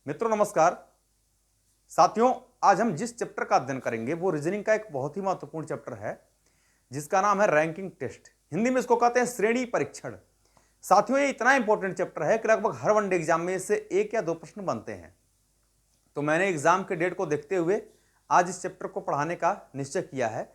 मित्रों नमस्कार। साथियों, आज हम जिस चैप्टर का अध्ययन करेंगे वो रीजनिंग का एक बहुत ही महत्वपूर्ण चैप्टर है जिसका नाम है रैंकिंग टेस्ट। हिंदी में इसको कहते हैं श्रेणी परीक्षण। साथियों, ये इतना इंपॉर्टेंट चैप्टर है कि लगभग हर वनडे एग्जाम में इससे 1 या 2 प्रश्न बनते हैं। तो मैंने एग्जाम के डेट को देखते हुए आज इस चैप्टर को पढ़ाने का निश्चय किया है।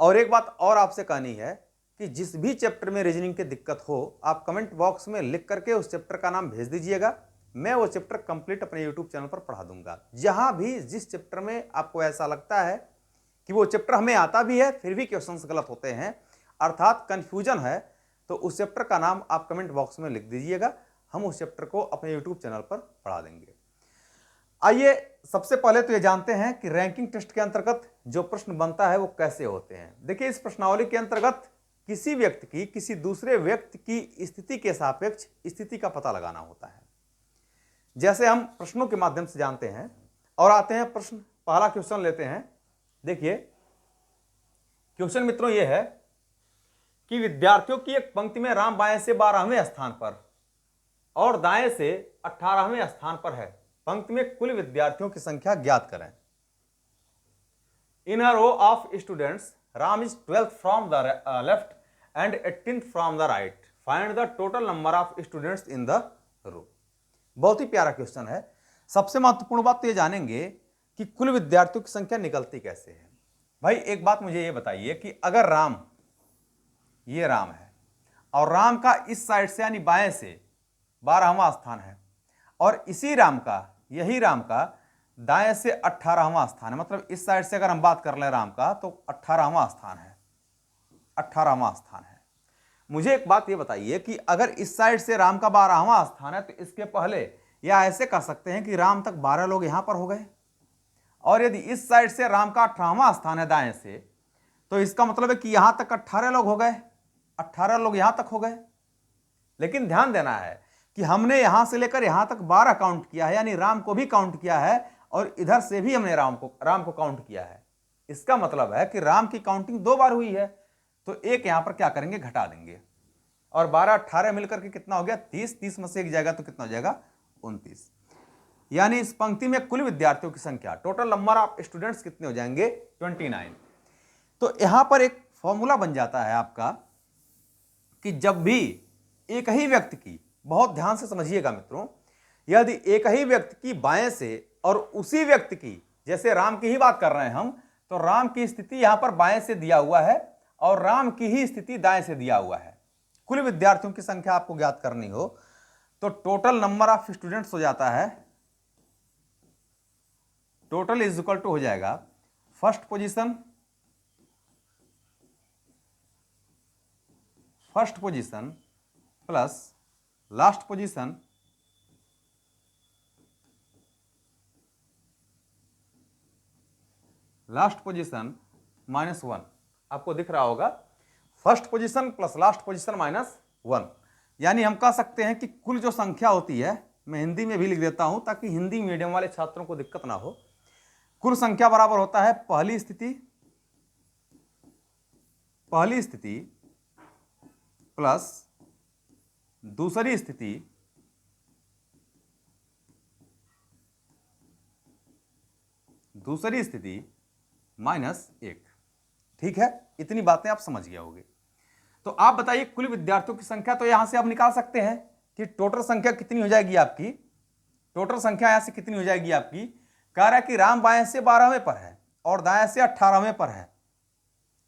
और एक बात और आपसे कहनी है कि जिस भी चैप्टर में रीजनिंग की दिक्कत हो, आप कमेंट बॉक्स में लिख करके उस चैप्टर का नाम भेज दीजिएगा। मैं वो चैप्टर कंप्लीट अपने यूट्यूब चैनल पर पढ़ा दूंगा। जहां भी जिस चैप्टर में आपको ऐसा लगता है कि वो चैप्टर हमें आता भी है फिर भी क्वेश्चंस गलत होते हैं, अर्थात कंफ्यूजन है, तो उस चैप्टर का नाम आप कमेंट बॉक्स में लिख दीजिएगा। हम उस चैप्टर को अपने यूट्यूब चैनल पर पढ़ा देंगे। आइए सबसे पहले तो ये जानते हैं कि रैंकिंग टेस्ट के अंतर्गत जो प्रश्न बनता है वो कैसे होते हैं। देखिए, इस प्रश्नावली के अंतर्गत किसी व्यक्ति की किसी दूसरे व्यक्ति की स्थिति के सापेक्ष स्थिति का पता लगाना होता है। जैसे हम प्रश्नों के माध्यम से जानते हैं और आते हैं प्रश्न। पहला क्वेश्चन लेते हैं। देखिए, क्वेश्चन मित्रों ये है कि विद्यार्थियों की एक पंक्ति में राम बाएं से 12वें स्थान पर और दाएं से 18वें स्थान पर है। पंक्ति में कुल विद्यार्थियों की संख्या ज्ञात करें। In a row of students, Ram is 12th from the left and 18th from the right. Find the total number of students in the row. बहुत ही प्यारा क्वेश्चन है। सबसे महत्वपूर्ण बात तो ये जानेंगे कि कुल विद्यार्थियों की संख्या निकलती कैसे है। भाई एक बात मुझे ये बताइए कि अगर राम, ये राम है और राम का इस साइड से यानी बाएं से 12वां स्थान है और इसी राम का, यही राम का दाएं से 18वां स्थान है, मतलब इस साइड से अगर हम बात कर लें राम का तो 18वां स्थान है, 18वां स्थान है। मुझे एक बात ये बताइए कि अगर इस साइड से राम का 12वां स्थान है तो इसके पहले या ऐसे कह सकते हैं कि राम तक 12 लोग यहां पर हो गए, और यदि इस साइड से राम का 18वां स्थान है दाएं से, तो इसका मतलब है कि यहां तक 18 लोग हो गए, 18 लोग यहां तक हो गए। लेकिन ध्यान देना है कि हमने यहां से लेकर यहां तक 12 काउंट किया है, यानी राम को भी काउंट किया है और इधर से भी हमने राम को काउंट किया है। इसका मतलब है कि राम की काउंटिंग 2 बार हुई है, तो एक यहां पर क्या करेंगे, घटा देंगे, और 12 18 मिलकर के कितना हो गया, 30। 30 में से एक जाएगा तो कितना हो जाएगा, 29। यानी इस पंक्ति में कुल विद्यार्थियों की संख्या, टोटल नंबर ऑफ स्टूडेंट्स कितने हो जाएंगे, 29। तो यहां पर एक फॉर्मूला बन जाता है आपका कि जब भी एक ही व्यक्ति की, बहुत ध्यान से समझिएगा मित्रों, यदि एक ही व्यक्ति की बाएं से और उसी व्यक्ति की, जैसे राम की ही बात कर रहे हैं हम, तो राम की स्थिति यहां पर बाएं से दिया हुआ है और राम की ही स्थिति दाएं से दिया हुआ है। कुल विद्यार्थियों की संख्या आपको ज्ञात करनी हो तो टोटल नंबर ऑफ स्टूडेंट्स हो जाता है, टोटल इज इक्वल टू हो जाएगा first position plus last position -1। आपको दिख रहा होगा, first position plus last position -1। यानी हम कह सकते हैं कि कुल जो संख्या होती है, मैं हिंदी में भी लिख देता हूं ताकि हिंदी मीडियम वाले छात्रों को दिक्कत ना हो। कुल संख्या बराबर होता है पहली स्थिति प्लस दूसरी स्थिति -1। ठीक है, इतनी बातें आप समझ गए होंगे। तो आप बताइए कुल विद्यार्थियों की संख्या, तो यहां से आप निकाल सकते हैं कि टोटल संख्या कितनी हो जाएगी आपकी, टोटल संख्या यहां से कितनी हो जाएगी आपकी। कह रहा है कि राम बाएं से 12वें पर है और दाएं से 18वें पर है,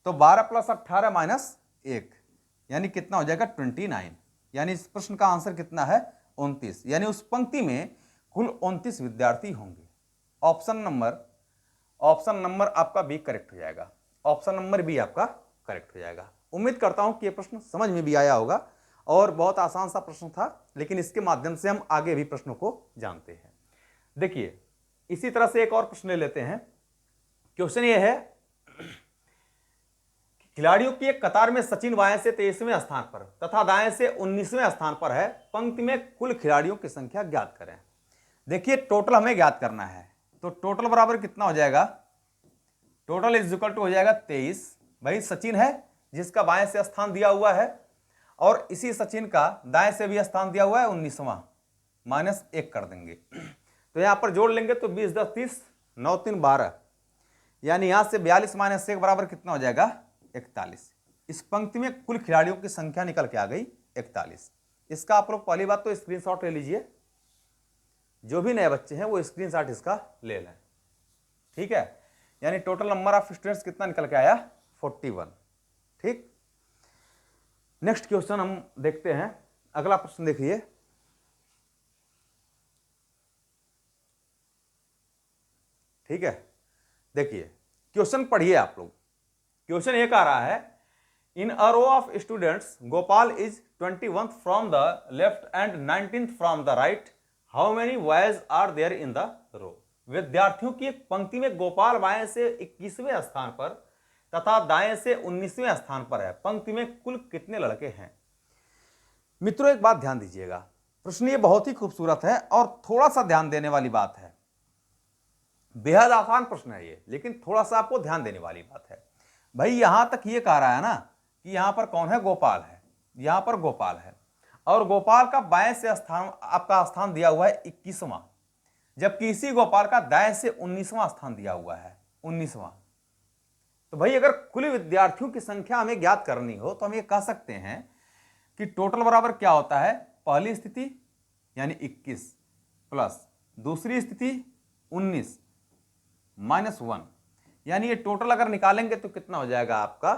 तो 12 + 18 -1 यानी कितना हो जाएगा, 29। यानी इस प्रश्न का आंसर कितना है, 29। यानी उस पंक्ति में कुल 29 विद्यार्थी होंगे। ऑप्शन नंबर आपका बी करेक्ट हो जाएगा, ऑप्शन नंबर बी आपका करेक्ट हो जाएगा। उम्मीद करता हूं कि यह प्रश्न समझ में भी आया होगा और बहुत आसान सा प्रश्न था, लेकिन इसके माध्यम से हम आगे भी प्रश्नों को जानते हैं। देखिए, इसी तरह से एक और प्रश्न ले लेते हैं। क्वेश्चन ये है, खिलाड़ियों की एक कतार में सचिन बाएं से 23वें स्थान पर तथा दाएं से 19वें स्थान पर है। पंक्ति में कुल खिलाड़ियों की संख्या ज्ञात करें। देखिए, टोटल हमें ज्ञात करना है, तो टोटल बराबर कितना हो जाएगा, टोटल इज इक्वल टू हो जाएगा 23। भाई सचिन है जिसका बाएं से स्थान दिया हुआ है और इसी सचिन का दाएं से भी स्थान दिया हुआ है 19वां, -1 कर देंगे। तो यहाँ पर जोड़ लेंगे तो 20 10 30, 9 3 12, यानी यहाँ से 42 माइनस 1 बराबर कितना हो जाएगा 41। इस पंक्ति में कुल खिलाड़ियों की संख्या निकल के आ गई 41। इसका आप लोग पहली बात तो स्क्रीनशॉट ले लीजिए, जो भी नए बच्चे हैं वो स्क्रीनशॉट इसका ले लें, ठीक है। यानी टोटल नंबर ऑफ स्टूडेंट्स कितना निकल के आया 41, ठीक। नेक्स्ट क्वेश्चन हम देखते हैं, अगला प्रश्न देखिए। ठीक है, देखिए क्वेश्चन पढ़िए आप लोग। क्वेश्चन एक आ रहा है, in a row of students Gopal is 21th from the left and 19th from the right, how many boys are there in the row. विद्यार्थियों की एक पंक्ति में गोपाल बाएं से 21वें स्थान पर तथा दाएं से 19वें स्थान पर है। पंक्ति में कुल कितने लड़के हैं। मित्रों एक बात ध्यान दीजिएगा, प्रश्न ये बहुत ही खूबसूरत है और थोड़ा सा ध्यान देने वाली बात है। बेहद आसान प्रश्न है ये, लेकिन थोड़ा सा आपको ध्यान देने वाली बात है। भाई यहां तक ये कह रहा है ना कि यहां पर कौन है, गोपाल है, यहां पर गोपाल है, और गोपाल का बाएं से स्थान, आपका स्थान दिया हुआ है 21वां, जबकि इसी गोपाल का दाएं से 19वां स्थान दिया हुआ है 19वां। तो भाई अगर कुल विद्यार्थियों की संख्या हमें ज्ञात करनी हो तो हम ये कह सकते हैं कि टोटल बराबर क्या होता है, पहली स्थिति यानी 21 प्लस दूसरी स्थिति 19 माइनस 1, यानी ये टोटल अगर निकालेंगे तो कितना हो जाएगा आपका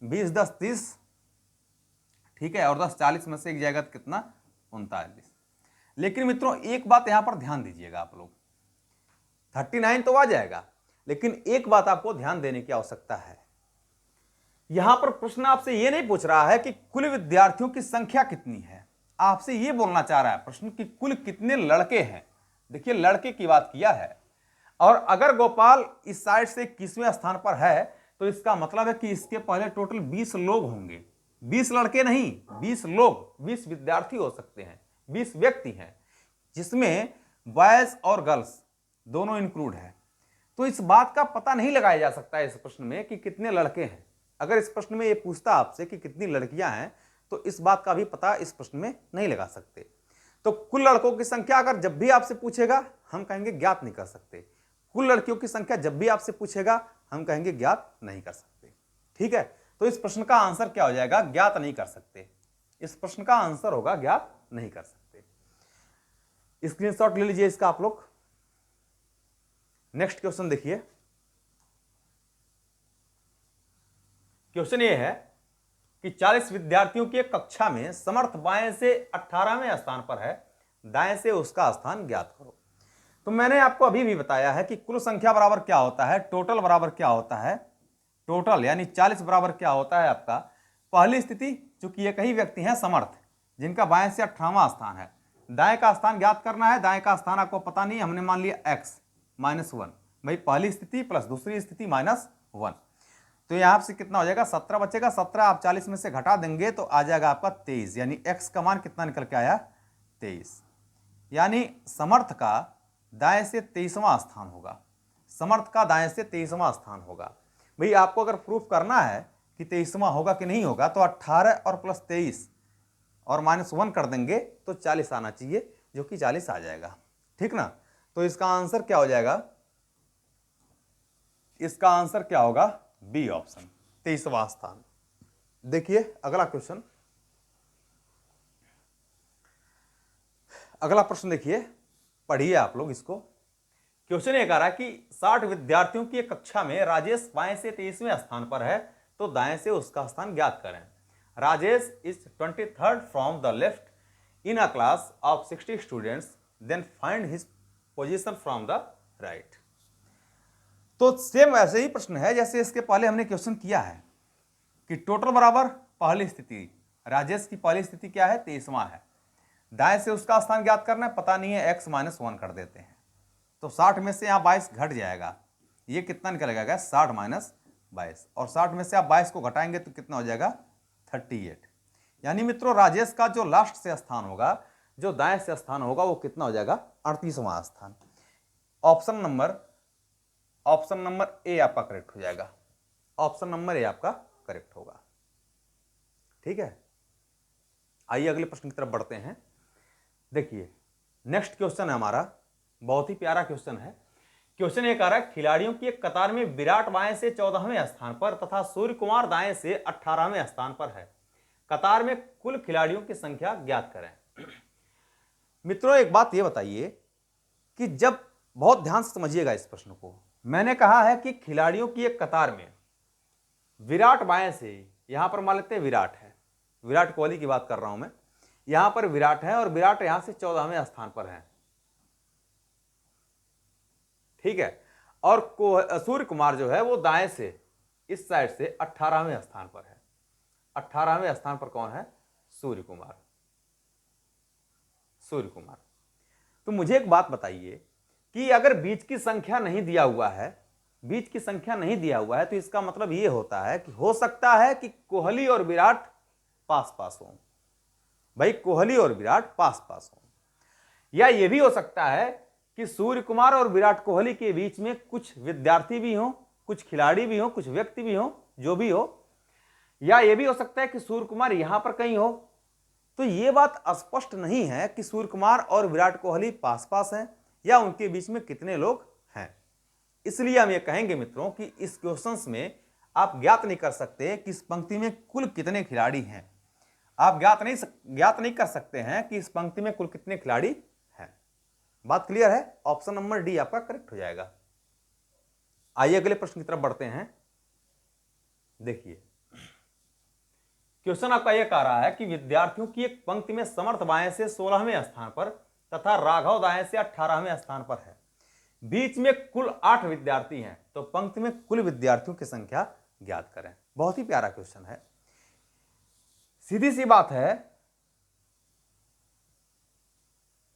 20 10 30, ठीक है, और 10 40 में से एक जाएगा तो कितना 39। लेकिन मित्रों एक बात यहां पर ध्यान दीजिएगा आप लोग, 39 तो आ जाएगा, लेकिन एक बात आपको ध्यान देने की आवश्यकता है। यहां पर प्रश्न आपसे यह नहीं पूछ रहा है कि कुल विद्यार्थियों की संख्या कितनी है, आपसे यह बोलना चाह रहा है प्रश्न कि कुल कितने लड़के हैं। देखिए लड़के की बात किया है, और अगर गोपाल इस साइड से 21वें स्थान पर है तो इसका मतलब है कि इसके पहले टोटल 20 लोग होंगे, 20 लड़के नहीं 20 लोग, 20 विद्यार्थी हो सकते हैं, 20 व्यक्ति हैं, जिसमें बॉयज और गर्ल्स दोनों इंक्लूड है। तो इस बात का पता नहीं लगाया जा सकता है इस प्रश्न में कि कितने लड़के हैं। अगर इस प्रश्न में ये पूछता आपसे कि कितनी लड़कियां हैं तो इस बात का भी पता इस प्रश्न में नहीं लगा सकते। तो कुल लड़कों की संख्या अगर जब भी आपसे पूछेगा हम कहेंगे ज्ञात नहीं कर सकते, कुल लड़कियों की संख्या जब भी आपसे पूछेगा हम कहेंगे ज्ञात नहीं कर सकते, ठीक है। तो इस प्रश्न का आंसर क्या हो जाएगा, ज्ञात नहीं कर सकते। इस प्रश्न का आंसर होगा ज्ञात नहीं कर सकते। स्क्रीनशॉट ले लीजिए इसका आप लोग। नेक्स्ट क्वेश्चन देखिए, क्वेश्चन ये है कि 40 विद्यार्थियों की एक कक्षा में समर्थ बाएं से 18वें स्थान पर है, दाएं से उसका स्थान ज्ञात करो। तो मैंने आपको अभी भी बताया है कि कुल संख्या बराबर क्या होता है, टोटल बराबर क्या होता है, टोटल यानी 40 बराबर क्या होता है आपका पहली स्थिति, चूंकि एक ही व्यक्ति है समर्थ जिनका बाएं से 18वां स्थान है, दाएं का स्थान ज्ञात करना है, दाएं का स्थान आपको पता नहीं, हमने मान लिया x माइनस 1, भाई पहली स्थिति प्लस दूसरी स्थिति माइनस 1, तो यहां से कितना हो जाएगा 17 बचेगा, 17 आप 40 में से घटा देंगे तो आ जाएगा आपका 23, यानी x का मान कितना निकल के आया 23, यानी समर्थ का दाएं से 23वां स्थान होगा, समर्थ का दाएं से 23वां स्थान होगा। भाई आपको अगर प्रूफ करना है कि 23वां होगा कि नहीं होगा तो 18 और प्लस 23 और माइनस 1 कर देंगे तो 40 आना चाहिए, जो कि 40 आ जाएगा, ठीक ना। तो इसका आंसर क्या हो जाएगा, इसका आंसर क्या होगा बी ऑप्शन 23वां स्थान। देखिए अगला क्वेश्चन, अगला प्रश्न देखिए, पढ़िए आप लोग इसको। क्वेश्चन ये कह रहा है कि 60 विद्यार्थियों की एक कक्षा में राजेश बाएं से 23वें स्थान पर है तो दाएं से उसका स्थान ज्ञात करें। Rajesh is 23rd from the left in a class of 60 students, then find his position from the right. तो सेम वैसे ही प्रश्न है जैसे इसके पहले हमने क्वेश्चन किया है कि टोटल बराबर पहली स्थिति, राजेश की पहली स्थिति क्या है 23वां है, दाएं से उसका स्थान ज्ञात करना है, पता नहीं है, x माइनस 1 कर देते हैं तो 60 में से यहाँ 22 घट जाएगा, ये कितना निकलेगा 60 माइनस 22, और 60 में से आप 22 को घटाएंगे तो कितना हो जाएगा 38। यानी मित्रों राजेश का जो लास्ट से स्थान होगा, जो दाएं से स्थान होगा वो कितना हो जाएगा 38वां स्थान। ऑप्शन नंबर ए आपका करेक्ट हो जाएगा, ऑप्शन नंबर ए आपका करेक्ट होगा, ठीक है। आइए अगले प्रश्न की तरफ बढ़ते हैं। देखिए नेक्स्ट क्वेश्चन है हमारा, बहुत ही प्यारा क्वेश्चन है। क्वेश्चन ये कह रहा है खिलाड़ियों की एक कतार में विराट बाएं से 14वें स्थान पर तथा सूर्य कुमार दाएं से 18वें स्थान पर है। कतार में कुल खिलाड़ियों की संख्या ज्ञात करें। मित्रों एक बात ये बताइए कि जब, बहुत ध्यान से समझिएगा इस प्रश्न को, मैंने कहा है कि खिलाड़ियों की एक कतार में विराट बाएं से, यहां पर मान लेते हैं विराट है, विराट कोहली की बात कर रहा हूं मैं, यहां पर विराट है और विराट यहां से 14वें स्थान पर है, ठीक है। और सूर्य कुमार जो है वो दाएं से, इस साइड से 18वें स्थान पर है। 18वें स्थान पर कौन है? सूर्य कुमार। सूर्य कुमार। तो मुझे एक बात बताइए कि अगर बीच की संख्या नहीं दिया हुआ है, बीच की संख्या नहीं दिया हुआ है, तो इसका मतलब यह होता है कि हो सकता है कि कोहली और विराट पास पास हो। भाई कोहली और विराट पास पास हो, या यह भी हो सकता है कि सूर्य कुमार और विराट कोहली के बीच में कुछ विद्यार्थी भी हो, कुछ खिलाड़ी भी हो, कुछ व्यक्ति भी हो, जो भी हो, या यह भी हो सकता है कि सूर्य कुमार यहां पर कहीं हो। तो यह बात स्पष्ट नहीं है कि सूर्य कुमार और विराट कोहली पास पास हैं या उनके बीच में कितने लोग हैं। इसलिए हम ये कहेंगे मित्रों कि इस क्वेश्चंस में आप ज्ञात नहीं कर सकते कि इस पंक्ति में कुल कितने खिलाड़ी हैं। आप ज्ञात नहीं कर सकते हैं कि इस पंक्ति में कुल कितने खिलाड़ी हैं। बात क्लियर है? ऑप्शन नंबर डी आपका करेक्ट हो जाएगा। आइए अगले प्रश्न की तरफ बढ़ते हैं। देखिए क्वेश्चन आपका यह कह रहा है कि विद्यार्थियों की एक पंक्ति में समर्थ बाएं से 16वें स्थान पर तथा राघव दाएं से 18वें स्थान पर है। बीच में कुल 8 विद्यार्थी हैं, तो पंक्ति में कुल विद्यार्थियों की संख्या ज्ञात करें। बहुत ही प्यारा क्वेश्चन है। सीधी सी बात है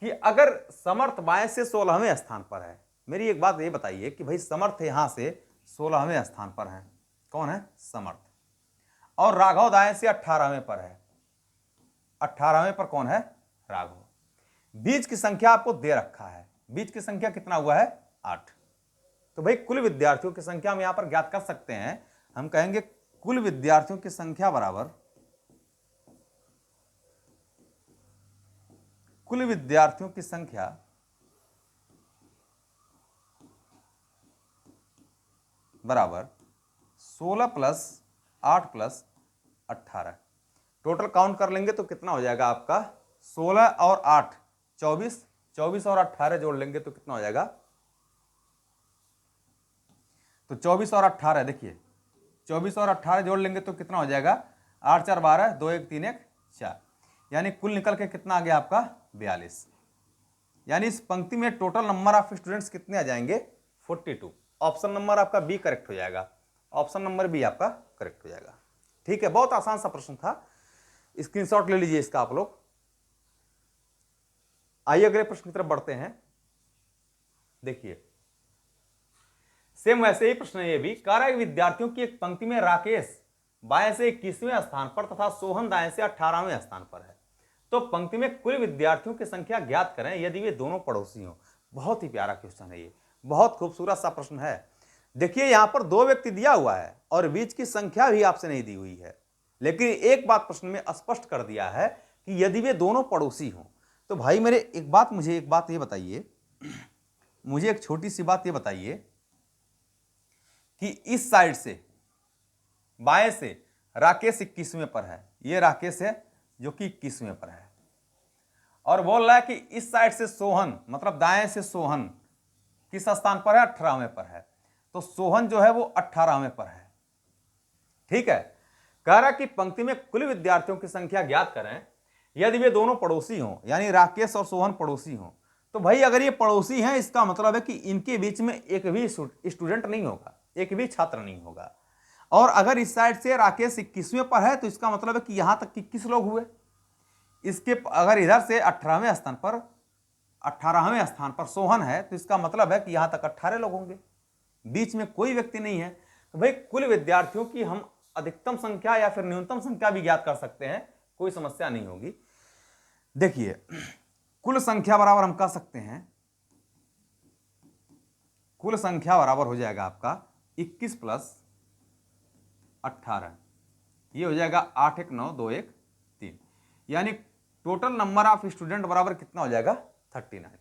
कि अगर समर्थ बाएं से 16वें स्थान पर है, मेरी एक बात ये बताइए कि भाई समर्थ यहां से 16वें स्थान पर है, कौन है? समर्थ। और राघव दाएं से 18वें पर है, 18वें पर कौन है? राघव। बीच की संख्या आपको दे रखा है, बीच की संख्या कितना हुआ है? 8। तो भाई कुल विद्यार्थियों की संख्या हम यहां पर ज्ञात कर सकते हैं। हम कहेंगे कुल विद्यार्थियों की संख्या बराबर कुल विद्यार्थियों की संख्या बराबर 16 प्लस 8 प्लस 18। टोटल काउंट कर लेंगे तो कितना हो जाएगा आपका? 16 और 8 24, 24 और 18 जोड़ लेंगे तो कितना हो जाएगा? तो 24 और 18, देखिए 24 और 18 जोड़ लेंगे तो कितना हो जाएगा? 8 4 12, 2 1 3 1 4, यानी कुल निकल के कितना आ गया आपका? 42। यानी इस पंक्ति में टोटल नंबर ऑफ स्टूडेंट्स कितने आ जाएंगे? 42। ऑप्शन नंबर आपका बी करेक्ट हो जाएगा। ऑप्शन नंबर बी आपका करेक्ट हो जाएगा। ठीक है, बहुत आसान सा प्रश्न था, स्क्रीनशॉट ले लीजिए इसका आप लोग। आइए अगले प्रश्न की तरफ बढ़ते हैं। देखिए सेम वैसे ही प्रश्न ये भी कह रहा है विद्यार्थियों की एक पंक्ति में राकेश बाएं से 21वें स्थान पर तथा सोहन दाएं से 18वें स्थान पर है, तो पंक्ति में कुल विद्यार्थियों की संख्या ज्ञात करें यदि वे दोनों पड़ोसी हों। बहुत ही प्यारा क्वेश्चन है ये, बहुत खूबसूरत सा प्रश्न है। देखिए यहां पर 2 व्यक्ति दिया हुआ है और बीच की संख्या भी आपसे नहीं दी हुई है, लेकिन एक बात प्रश्न में स्पष्ट कर दिया है कि यदि वे दोनों पड़ोसी हों। तो भाई मुझे एक बात ये बताइए, मुझे एक छोटी सी बात ये बताइए कि इस साइड से बाएं से राकेश 21वें पर है, ये राकेश है जो कि 21वें पर है, और बोल रहा है कि इस साइड से सोहन, मतलब दाएं से सोहन किस स्थान पर है? 18वें पर है। तो सोहन जो है वो 18वें पर है। ठीक है, कह रहा कि पंक्ति में कुल विद्यार्थियों की संख्या ज्ञात करें यदि वे दोनों पड़ोसी हों, यानी राकेश और सोहन पड़ोसी हों। तो भाई अगर ये पड़ोसी हैं, इसका मतलब है कि इनके बीच में एक भी स्टूडेंट नहीं होगा, एक भी छात्र नहीं होगा। और अगर इस साइड से राकेश 21वें पर है तो इसका मतलब है कि यहां तक 21 लोग हुए। इसके अगर इधर से 18वें स्थान पर सोहन है तो इसका मतलब है कि यहां तक 18 लोग होंगे, बीच में कोई व्यक्ति नहीं है। तो भाई कुल विद्यार्थियों की हम अधिकतम संख्या या फिर न्यूनतम संख्या भी ज्ञात कर सकते हैं, कोई समस्या नहीं होगी। देखिए कुल संख्या बराबर हम कह सकते हैं, कुल संख्या बराबर हो जाएगा आपका 21 प्लस 18, ये हो जाएगा 8 1 9 2 1 3, यानी टोटल नंबर ऑफ स्टूडेंट बराबर कितना हो जाएगा? 39।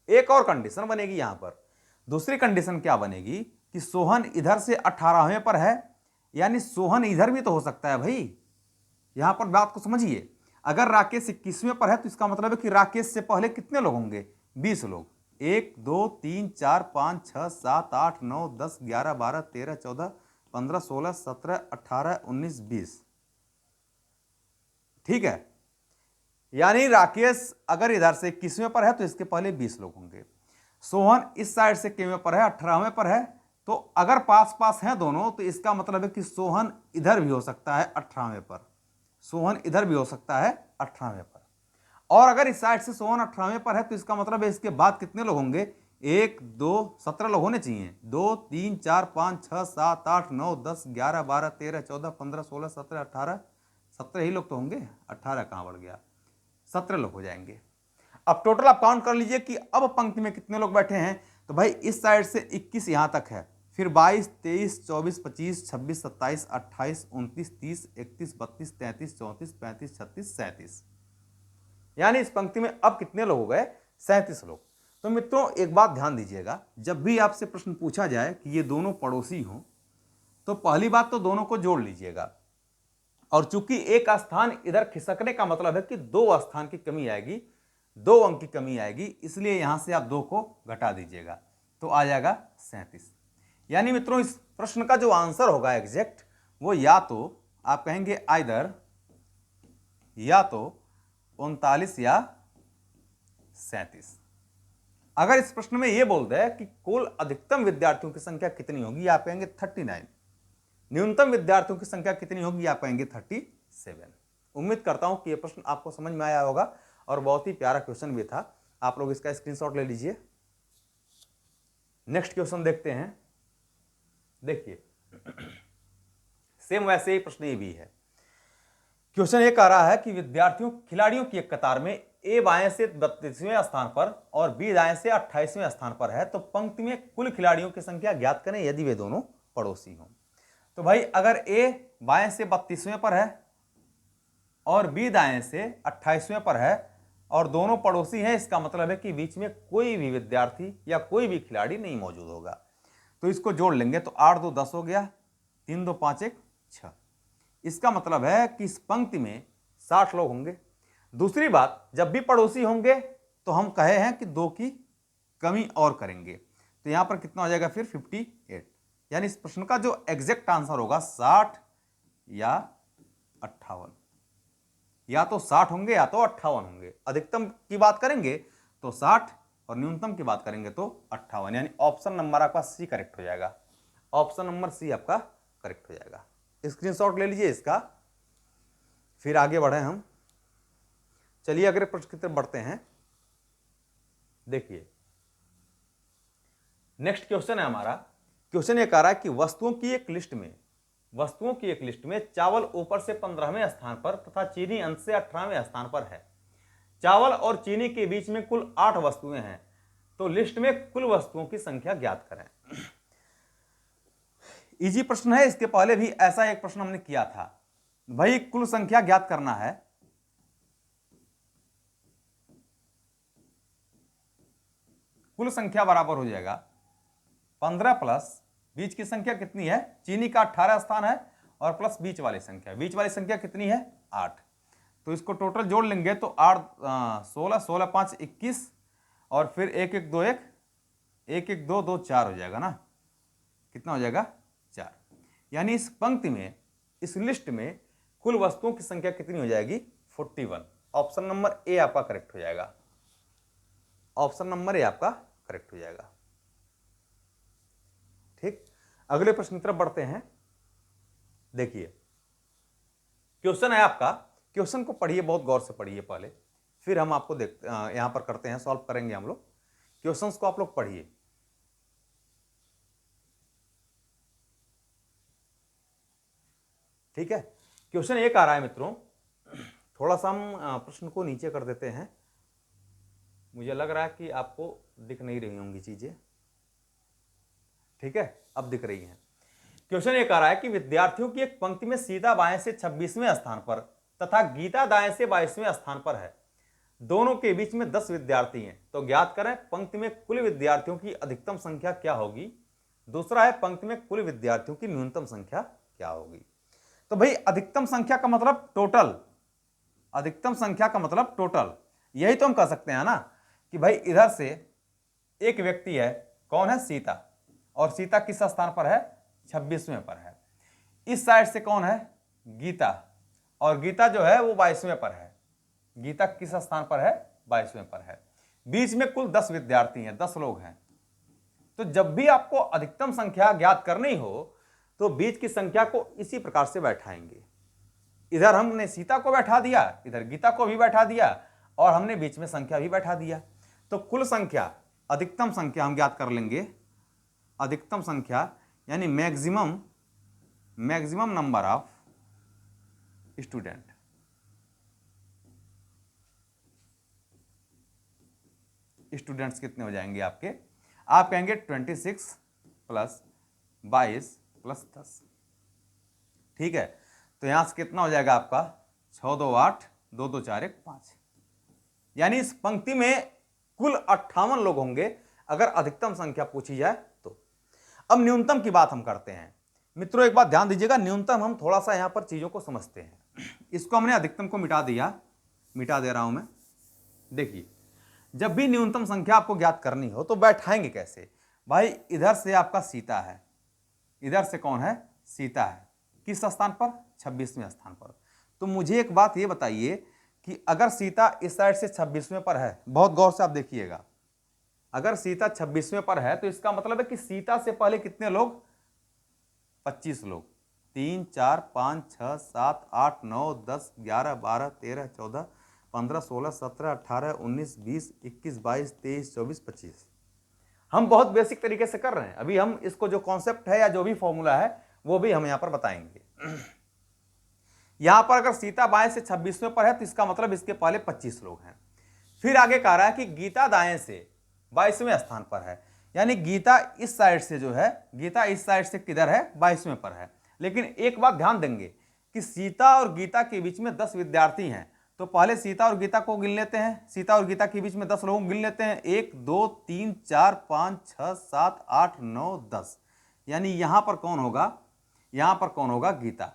एक और कंडीशन बनेगी यहां पर। दूसरी कंडीशन क्या बनेगी कि सोहन इधर से 18वें पर है, यानी सोहन इधर भी तो हो सकता है भाई। यहां पर बात को समझिए, अगर राकेश 21वें पर है तो इसका मतलब है कि राकेश से पहले कितने लोग होंगे, 20 लोग। 1 2 3 4 5 6 7 8 9 10 11 12 13 14 15 16 17 18 19 20। ठीक है, यानी राकेश अगर इधर से 21वें पर है तो इसके पहले 20 लोग होंगे। सोहन इस साइड से कितवें पर है, 18वें पर है। तो अगर पास पास हैं दोनों तो इसका मतलब है कि सोहन इधर भी हो सकता है 18वें पर, सोहन इधर भी हो सकता है 18वें पर। और अगर इस साइड से सोहन 18वें पर है तो इसका मतलब है इसके बाद कितने लोग होंगे, 1 2 17 लोग होने चाहिए। 2 3 4 5 6 7 8 9 10 11 12 13 14 15 16 17 18 17 ही लोग तो होंगे, 18 कहां बढ़ गया, 17 लोग हो जाएंगे। अब टोटल आप काउंट कर लीजिए कि अब पंक्ति में कितने लोग बैठे हैं। तो भाई इस साइड से 21 यहां तक है, फिर 22 23 24 25 26 27 28 29 30 31 32 33 34 35 36 37, यानी इस पंक्ति में अब कितने लोग हो गए, 37 लोग। तो मित्रों एक बात ध्यान दीजिएगा, जब भी आपसे प्रश्न पूछा जाए कि ये दोनों पड़ोसी हों तो पहली बात तो दोनों को जोड़ लीजिएगा। और चूंकि एक स्थान इधर खिसकने का मतलब है कि 2 स्थान की कमी आएगी, 2 अंक की कमी आएगी, इसलिए यहां से आप 2 को घटा दीजिएगा तो आ जाएगा 37। यानी मित्रों इस प्रश्न का जो आंसर होगा एग्जैक्ट वो या तो आप कहेंगे आइदर या तो 39 या 37। अगर इस प्रश्न में यह बोल दे कि कुल अधिकतम विद्यार्थियों की संख्या कितनी होगी, आप कहेंगे 39। न्यूनतम विद्यार्थियों की संख्या कितनी होगी, आप कहेंगे 37। उम्मीद करता हूं कि यह प्रश्न आपको समझ में आया होगा और बहुत ही प्यारा क्वेश्चन भी था। आप लोग इसका स्क्रीनशॉट ले लीजिए। नेक्स्ट क्वेश्चन देखते हैं। देखिए सेम वैसे ही प्रश्न ये भी है। क्वेश्चन ये कह रहा है कि खिलाड़ियों की एक कतार में ए बाएं से 32वें स्थान पर और बी दाएं से 28वें स्थान पर है, तो पंक्ति में कुल खिलाड़ियों की संख्या ज्ञात करें यदि वे दोनों पड़ोसी हों। तो भाई अगर ए बाएं से 32वें पर है और बी दाएं से 28वें पर है और दोनों पड़ोसी हैं, इसका मतलब है कि बीच में कोई भी विद्यार्थी या कोई भी खिलाड़ी नहीं मौजूद होगा। तो इसको जोड़ लेंगे तो 8 2 10 हो गया, 3 2 5 1 6। इसका मतलब है कि इस पंक्ति में 60 लोग होंगे। दूसरी बात, जब भी पड़ोसी होंगे तो हम कहे हैं कि 2 की कमी और करेंगे, तो यहां पर कितना हो जाएगा फिर 58। यानी इस प्रश्न का जो एग्जैक्ट आंसर होगा 60 या 58, या तो 60 होंगे या तो 58 होंगे। अधिकतम की बात करेंगे तो 60 और न्यूनतम की बात करेंगे तो 58, यानी ऑप्शन नंबर आपका सी करेक्ट हो जाएगा। ऑप्शन नंबर सी आपका करेक्ट हो जाएगा। स्क्रीनशॉट ले लीजिए इसका, फिर आगे बढ़े हम। चलिए अगले प्रश्न की तरफ बढ़ते हैं। देखिए नेक्स्ट क्वेश्चन है हमारा। क्वेश्चन ये कह रहा है कि वस्तुओं की एक लिस्ट में चावल ऊपर से 15वें स्थान पर तथा चीनी अंत से 18वें स्थान पर है। चावल और चीनी के बीच में कुल 8 वस्तुएं हैं, तो लिस्ट में कुल वस्तुओं की संख्या ज्ञात करें। इजी प्रश्न है, इसके पहले भी ऐसा एक प्रश्न हमने किया था। भाई कुल संख्या ज्ञात करना है। कुल संख्या बराबर हो जाएगा 15 प्लस बीच की संख्या कितनी है, चीनी का 18 स्थान है, और प्लस बीच वाली संख्या कितनी है 8। तो इसको टोटल जोड़ लेंगे तो 8 16 16 5 21 और फिर 1 1 2 1 1 1 2 2 4 हो जाएगा ना, कितना हो जाएगा 4। यानी इस पंक्ति में, इस लिस्ट में कुल वस्तुओं की संख्या कितनी हो जाएगी 41। ऑप्शन नंबर ए आपका करेक्ट हो जाएगा। ऑप्शन नंबर ए आपका करेक्ट हो जाएगा। ठीक, अगले प्रश्न की तरफ बढ़ते हैं। देखिए क्वेश्चन है आपका, क्वेश्चन को पढ़िए, बहुत गौर से पढ़िए पहले, फिर हम आपको यहां पर करते हैं, सॉल्व करेंगे हम लोग। क्वेश्चंस को आप लोग पढ़िए। ठीक है, क्वेश्चन एक आ रहा है मित्रों, थोड़ा सा हम प्रश्न को नीचे कर देते हैं, मुझे लग रहा है कि आपको दिख नहीं रही होंगी चीजें। ठीक है, अब दिख रही हैं। क्वेश्चन ये कह रहा है कि विद्यार्थियों की एक पंक्ति में सीता बाएं से 26वें स्थान पर तथा गीता दाएं से 22वें स्थान पर है। दोनों के बीच में 10 विद्यार्थी हैं, तो ज्ञात करें पंक्ति में कुल विद्यार्थियों की अधिकतम संख्या क्या होगी। दूसरा है पंक्ति में कुल विद्यार्थियों की न्यूनतम संख्या क्या होगी। तो भाई अधिकतम संख्या का मतलब टोटल, अधिकतम संख्या का मतलब टोटल, यही तो हम कह सकते हैं ना कि भाई इधर से एक व्यक्ति है, कौन है, सीता, और सीता किस स्थान पर है, 26वें पर है। इस साइड से कौन है, गीता, और गीता जो है वो 22वें पर है। गीता किस स्थान पर है, 22वें पर है। बीच में कुल 10 विद्यार्थी हैं, 10 लोग हैं। तो जब भी आपको अधिकतम संख्या ज्ञात करनी हो तो बीच की संख्या को इसी प्रकार से बैठाएंगे। इधर हमने सीता को बैठा दिया, इधर गीता को भी बैठा दिया, और हमने बीच में संख्या भी बैठा दिया। तो कुल संख्या, अधिकतम संख्या हम ज्ञात कर लेंगे। अधिकतम संख्या यानी maximum number of student. Students कितने हो जाएंगे आपके, आप कहेंगे 26 प्लस 22 प्लस 10। ठीक है, तो यहां से कितना हो जाएगा आपका, 6 2 8, 2 2 4 1 5। यानी इस पंक्ति में कुल 58 लोग होंगे अगर अधिकतम संख्या पूछी जाए तो। अब न्यूनतम की बात हम करते हैं। मित्रों एक बात ध्यान दीजिएगा, न्यूनतम हम थोड़ा सा यहां पर चीजों को समझते हैं। इसको हमने अधिकतम को मिटा दिया, मिटा दे रहा हूं मैं। देखिए, जब भी न्यूनतम संख्या आपको ज्ञात करनी हो तो बैठाएंगे कैसे। भाई इधर से आपका सीता है, इधर से कौन है, सीता है, किस स्थान पर, 26वें स्थान पर। तो मुझे एक बात ये बताइए कि अगर सीता इस साइड से 26वें पर है, बहुत गौर से आप देखिएगा, अगर सीता 26वें पर है तो इसका मतलब है कि सीता से पहले कितने लोग, 25 लोग। 3 4 5 6 7 8 9 10 11 12 13 14 15 16 17 18 19 20 21 22 23 24 25। हम बहुत बेसिक तरीके से कर रहे हैं। अभी हम इसको जो कॉन्सेप्ट है या जो भी फॉर्मूला है वो भी हम यहां पर बताएंगे। यहां पर अगर सीता बाएं से 26वें पर है तो इसका मतलब इसके पहले 25 लोग हैं। फिर आगे कह रहा है कि गीता दाएं से 22वें स्थान पर है, यानी गीता इस साइड से जो है, गीता इस साइड से किधर है, 22वें पर है। लेकिन एक बात ध्यान देंगे कि सीता और गीता के बीच में 10 विद्यार्थी हैं, तो पहले सीता और गीता को गिन लेते हैं। सीता और गीता के बीच में 10 लोगों को गिन लेते हैं, 1 2 3 4 5 6 7 8 9 10। यानी यहां पर कौन होगा, यहां पर कौन होगा, गीता,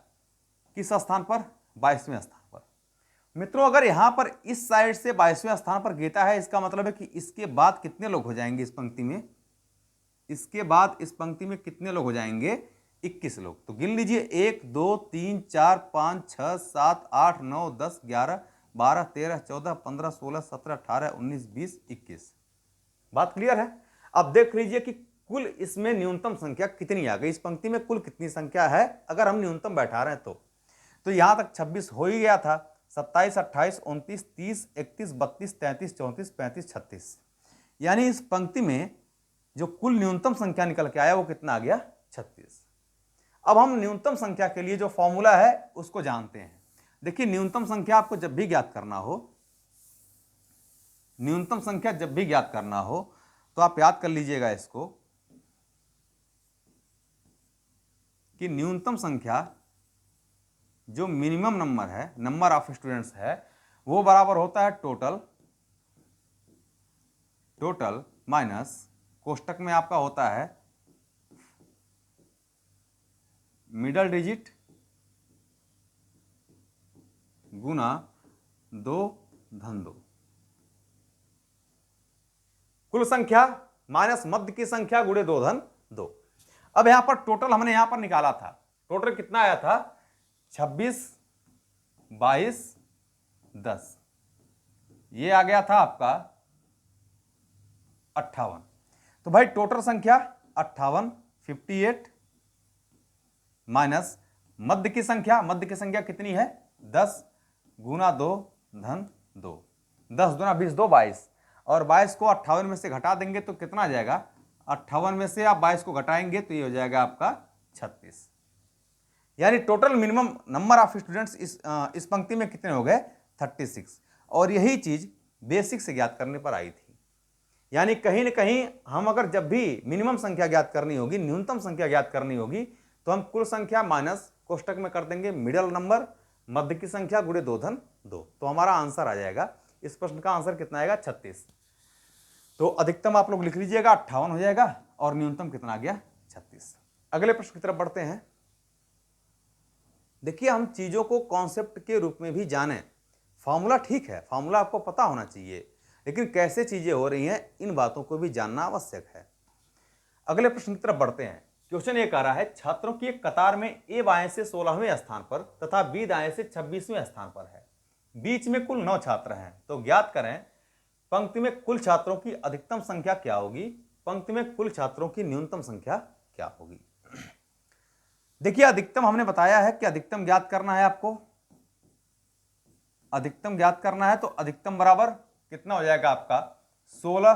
किस स्थान पर, 22वें स्थान पर। मित्रों अगर यहां पर इस साइड से 22वें स्थान पर गीता है, इसका मतलब है कि इसके बाद कितने लोग हो जाएंगे इस पंक्ति में, इसके बाद इस पंक्ति में कितने लोग हो जाएंगे, 21 लोग। तो गिन लीजिए, 1 2 3 4 5 6 7 8 9 10 11 12 13 14 15 16 17 18 19 20 21। बात क्लियर है। अब देख लीजिए कि कुल इसमें न्यूनतम संख्या कितनी आ गई, इस पंक्ति में कुल कितनी संख्या है अगर हम न्यूनतम बैठा रहे हैं तो यहां तक 26 हो ही गया था, 27 28 29 30 31 32 33 34 35 36। यानी इस पंक्ति में जो कुल न्यूनतम संख्या निकल के आया वो कितना आ गया, 36। अब हम न्यूनतम संख्या के लिए जो फॉर्मूला है उसको जानते हैं। देखिए न्यूनतम संख्या आपको जब भी ज्ञात करना हो, न्यूनतम संख्या जब भी ज्ञात करना हो तो आप याद कर लीजिएगा इसको कि न्यूनतम संख्या जो मिनिमम नंबर है, नंबर ऑफ स्टूडेंट्स है, वो बराबर होता है टोटल माइनस, कोष्टक में आपका होता है मिडल डिजिट गुना 2 धन 2। कुल संख्या माइनस मध्य की संख्या गुणे 2 धन 2। अब यहां पर टोटल हमने यहां पर निकाला था, टोटल कितना आया था, 26 22 10, ये आ गया था आपका 58। तो भाई टोटल संख्या 58 58 माइनस मध्य की संख्या कितनी है, 10 गुना 2 धन 2, 10 दूना 20 2 22, और 22 को 58 में से घटा देंगे तो कितना आ जाएगा, 58 में से आप 22 को घटाएंगे तो ये हो जाएगा आपका 36। यानी total minimum number of students इस पंक्ति में कितने हो गए, 36। और यही चीज बेसिक से ज्ञात करने पर आई थी। यानी कहीं ना कहीं हम अगर जब भी मिनिमम संख्या ज्ञात करनी होगी, न्यूनतम संख्या ज्ञात करनी होगी, तो हम कुल संख्या माइनस कोष्टक में कर देंगे मिडिल नंबर, मध्य की संख्या गुणे 2 धन 2, तो हमारा आंसर आ जाएगा इस प्रश्न का आंसर कितना आएगा 36। तो अधिकतम आप लोग लिख लीजिएगा 58 हो जाएगा और न्यूनतम कितना आ गया 36। अगले प्रश्न की तरफ बढ़ते हैं। देखिए हम चीजों को कॉन्सेप्ट के रूप में भी जानें। फॉर्मूला ठीक है, फॉर्मूला आपको पता होना चाहिए, लेकिन कैसे चीजें हो रही हैं इन बातों को भी जानना आवश्यक है। अगले प्रश्न की तरफ बढ़ते हैं। क्वेश्चन ये कह रहा है छात्रों की एक कतार में ए बाएं से 16वें स्थान पर तथा बी दाएं से 26वें स्थान पर है। बीच में कुल 9 छात्र हैं, तो ज्ञात करें पंक्ति में कुल छात्रों की अधिकतम संख्या क्या होगी, पंक्ति में कुल छात्रों की न्यूनतम संख्या क्या होगी। देखिए अधिकतम हमने बताया है कि अधिकतम ज्ञात करना है आपको, अधिकतम ज्ञात करना है, तो अधिकतम बराबर कितना हो जाएगा आपका 16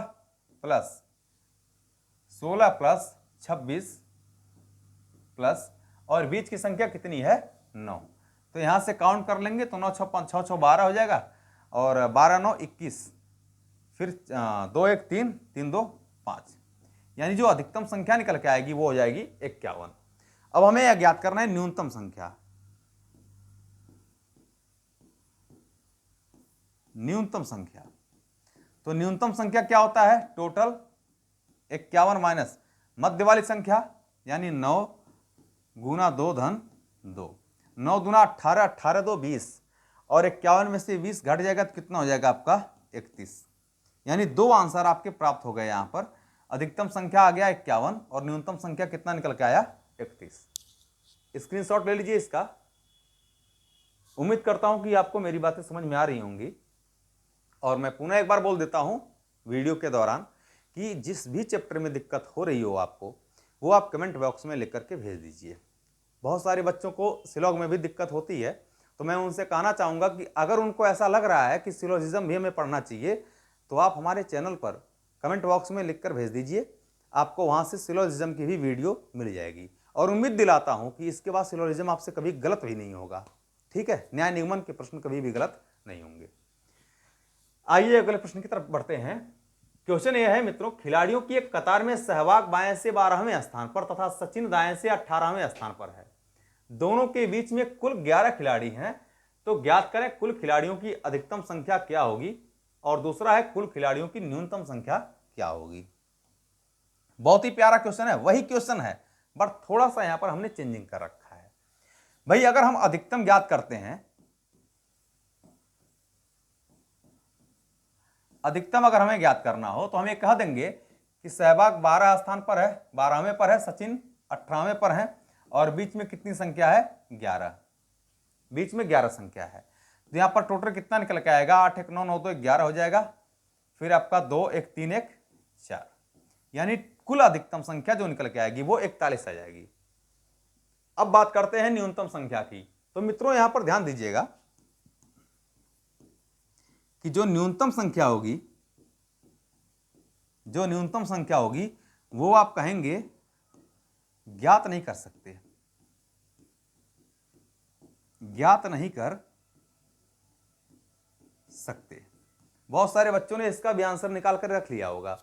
प्लस 26 प्लस और बीच की संख्या कितनी है 9। तो यहां से काउंट कर लेंगे तो 9 6 5 6 6 12 हो जाएगा और 12 9 21, फिर 2 1 3 3 2 5, यानी जो अधिकतम संख्या निकल के आएगी वो हो जाएगी 51। अब हमें यह ज्ञात करना है न्यूनतम संख्या। न्यूनतम संख्या, तो न्यूनतम संख्या क्या होता है, टोटल 51 माइनस मध्य वाली संख्या यानी 9 गुना 2 धन 2, 9 दूना 18, 18 2 20 और 51 में से 20 घट जाएगा तो कितना हो जाएगा आपका 31, यानी 2 आंसर आपके प्राप्त हो गए। यहां पर अधिकतम संख्या आ गया 51 और न्यूनतम संख्या कितना निकल के आया 31। स्क्रीनशॉट ले लीजिए इसका। उम्मीद करता हूं कि आपको मेरी बातें समझ में आ रही होंगी और मैं पुनः एक बार बोल देता हूं वीडियो के दौरान कि जिस भी चैप्टर में दिक्कत हो रही हो आपको, वो आप कमेंट बॉक्स में लिख करके भेज दीजिए। बहुत सारे बच्चों को सिलॉग में भी दिक्कत होती है, तो मैं उनसे कहना चाहूँगा कि अगर उनको ऐसा लग रहा है कि सिलोजिज्म भी हमें पढ़ना चाहिए तो आप हमारे चैनल पर कमेंट बॉक्स में लिख कर भेज दीजिए, आपको वहाँ से सिलोजिज्म की भी वीडियो मिल जाएगी। और उम्मीद दिलाता हूँ कि इसके बाद सिलोजिज्म आपसे कभी गलत भी नहीं होगा, ठीक है। न्याय निगमन के प्रश्न कभी भी गलत नहीं होंगे। आइए अगले प्रश्न की तरफ बढ़ते हैं। क्वेश्चन यह है मित्रों, खिलाड़ियों की एक कतार में सहवाग बाएं से 12वें स्थान पर तथा सचिन दाएं से 18वें स्थान पर है। दोनों के बीच में कुल 11 खिलाड़ी हैं, तो ज्ञात करें कुल खिलाड़ियों की अधिकतम संख्या क्या होगी, और दूसरा है कुल खिलाड़ियों की न्यूनतम संख्या क्या होगी। बहुत ही प्यारा क्वेश्चन है, वही क्वेश्चन है बट थोड़ा सा यहां पर हमने चेंजिंग कर रखा है। भाई अगर हम अधिकतम ज्ञात करते हैं, अधिकतम अगर हमें ज्ञात करना हो तो हम ये कह देंगे कि सहवाग 12 स्थान पर है, 12वें पर है, सचिन 18वें पर है और बीच में कितनी संख्या है 11, बीच में 11 संख्या है। तो यहां पर टोटल कितना निकल के आएगा 8 1 9 9 2 11 हो जाएगा, फिर आपका 2 1 3 1 4, यानी कुल अधिकतम संख्या जो निकल के आएगी वो 41 आ जाएगी। अब बात करते हैं न्यूनतम संख्या की। तो मित्रों यहां पर ध्यान दीजिएगा कि जो न्यूनतम संख्या होगी, जो न्यूनतम संख्या होगी वो आप कहेंगे ज्ञात नहीं कर सकते, ज्ञात नहीं कर सकते। बहुत सारे बच्चों ने इसका भी आंसर निकाल कर रख लिया होगा,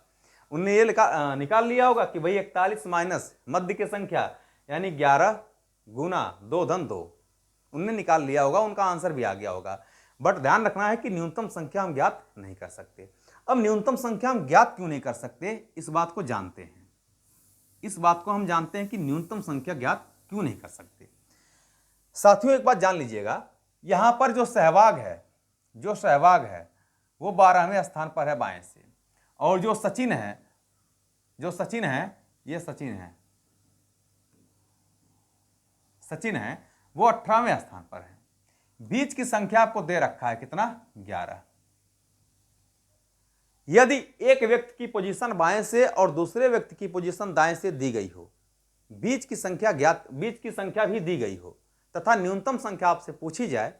उनने ये निकाल लिया होगा कि भाई 41 माइनस मध्य की संख्या यानी 11 गुना 2 धन 2, उनने निकाल लिया होगा, उनका आंसर भी आ गया होगा। बट ध्यान रखना है कि न्यूनतम संख्या हम ज्ञात नहीं कर सकते। अब न्यूनतम संख्या हम ज्ञात क्यों नहीं कर सकते, इस बात को जानते हैं। इस बात को हम जानते हैं कि न्यूनतम संख्या ज्ञात क्यों नहीं कर सकते। साथियों एक बात जान लीजिएगा, यहां पर जो सहवाग है, जो सहवाग है वो 12वें स्थान पर है बाएं से, और जो सचिन है, जो सचिन है, ये सचिन है, सचिन है वो 18वें स्थान पर है। बीच की संख्या आपको दे रखा है कितना 11। यदि एक व्यक्ति की पोजीशन बाएं से और दूसरे व्यक्ति की पोजीशन दाएं से दी गई हो, बीच की संख्या ज्ञात, बीच की संख्या भी दी गई हो तथा न्यूनतम संख्या आपसे पूछी जाए,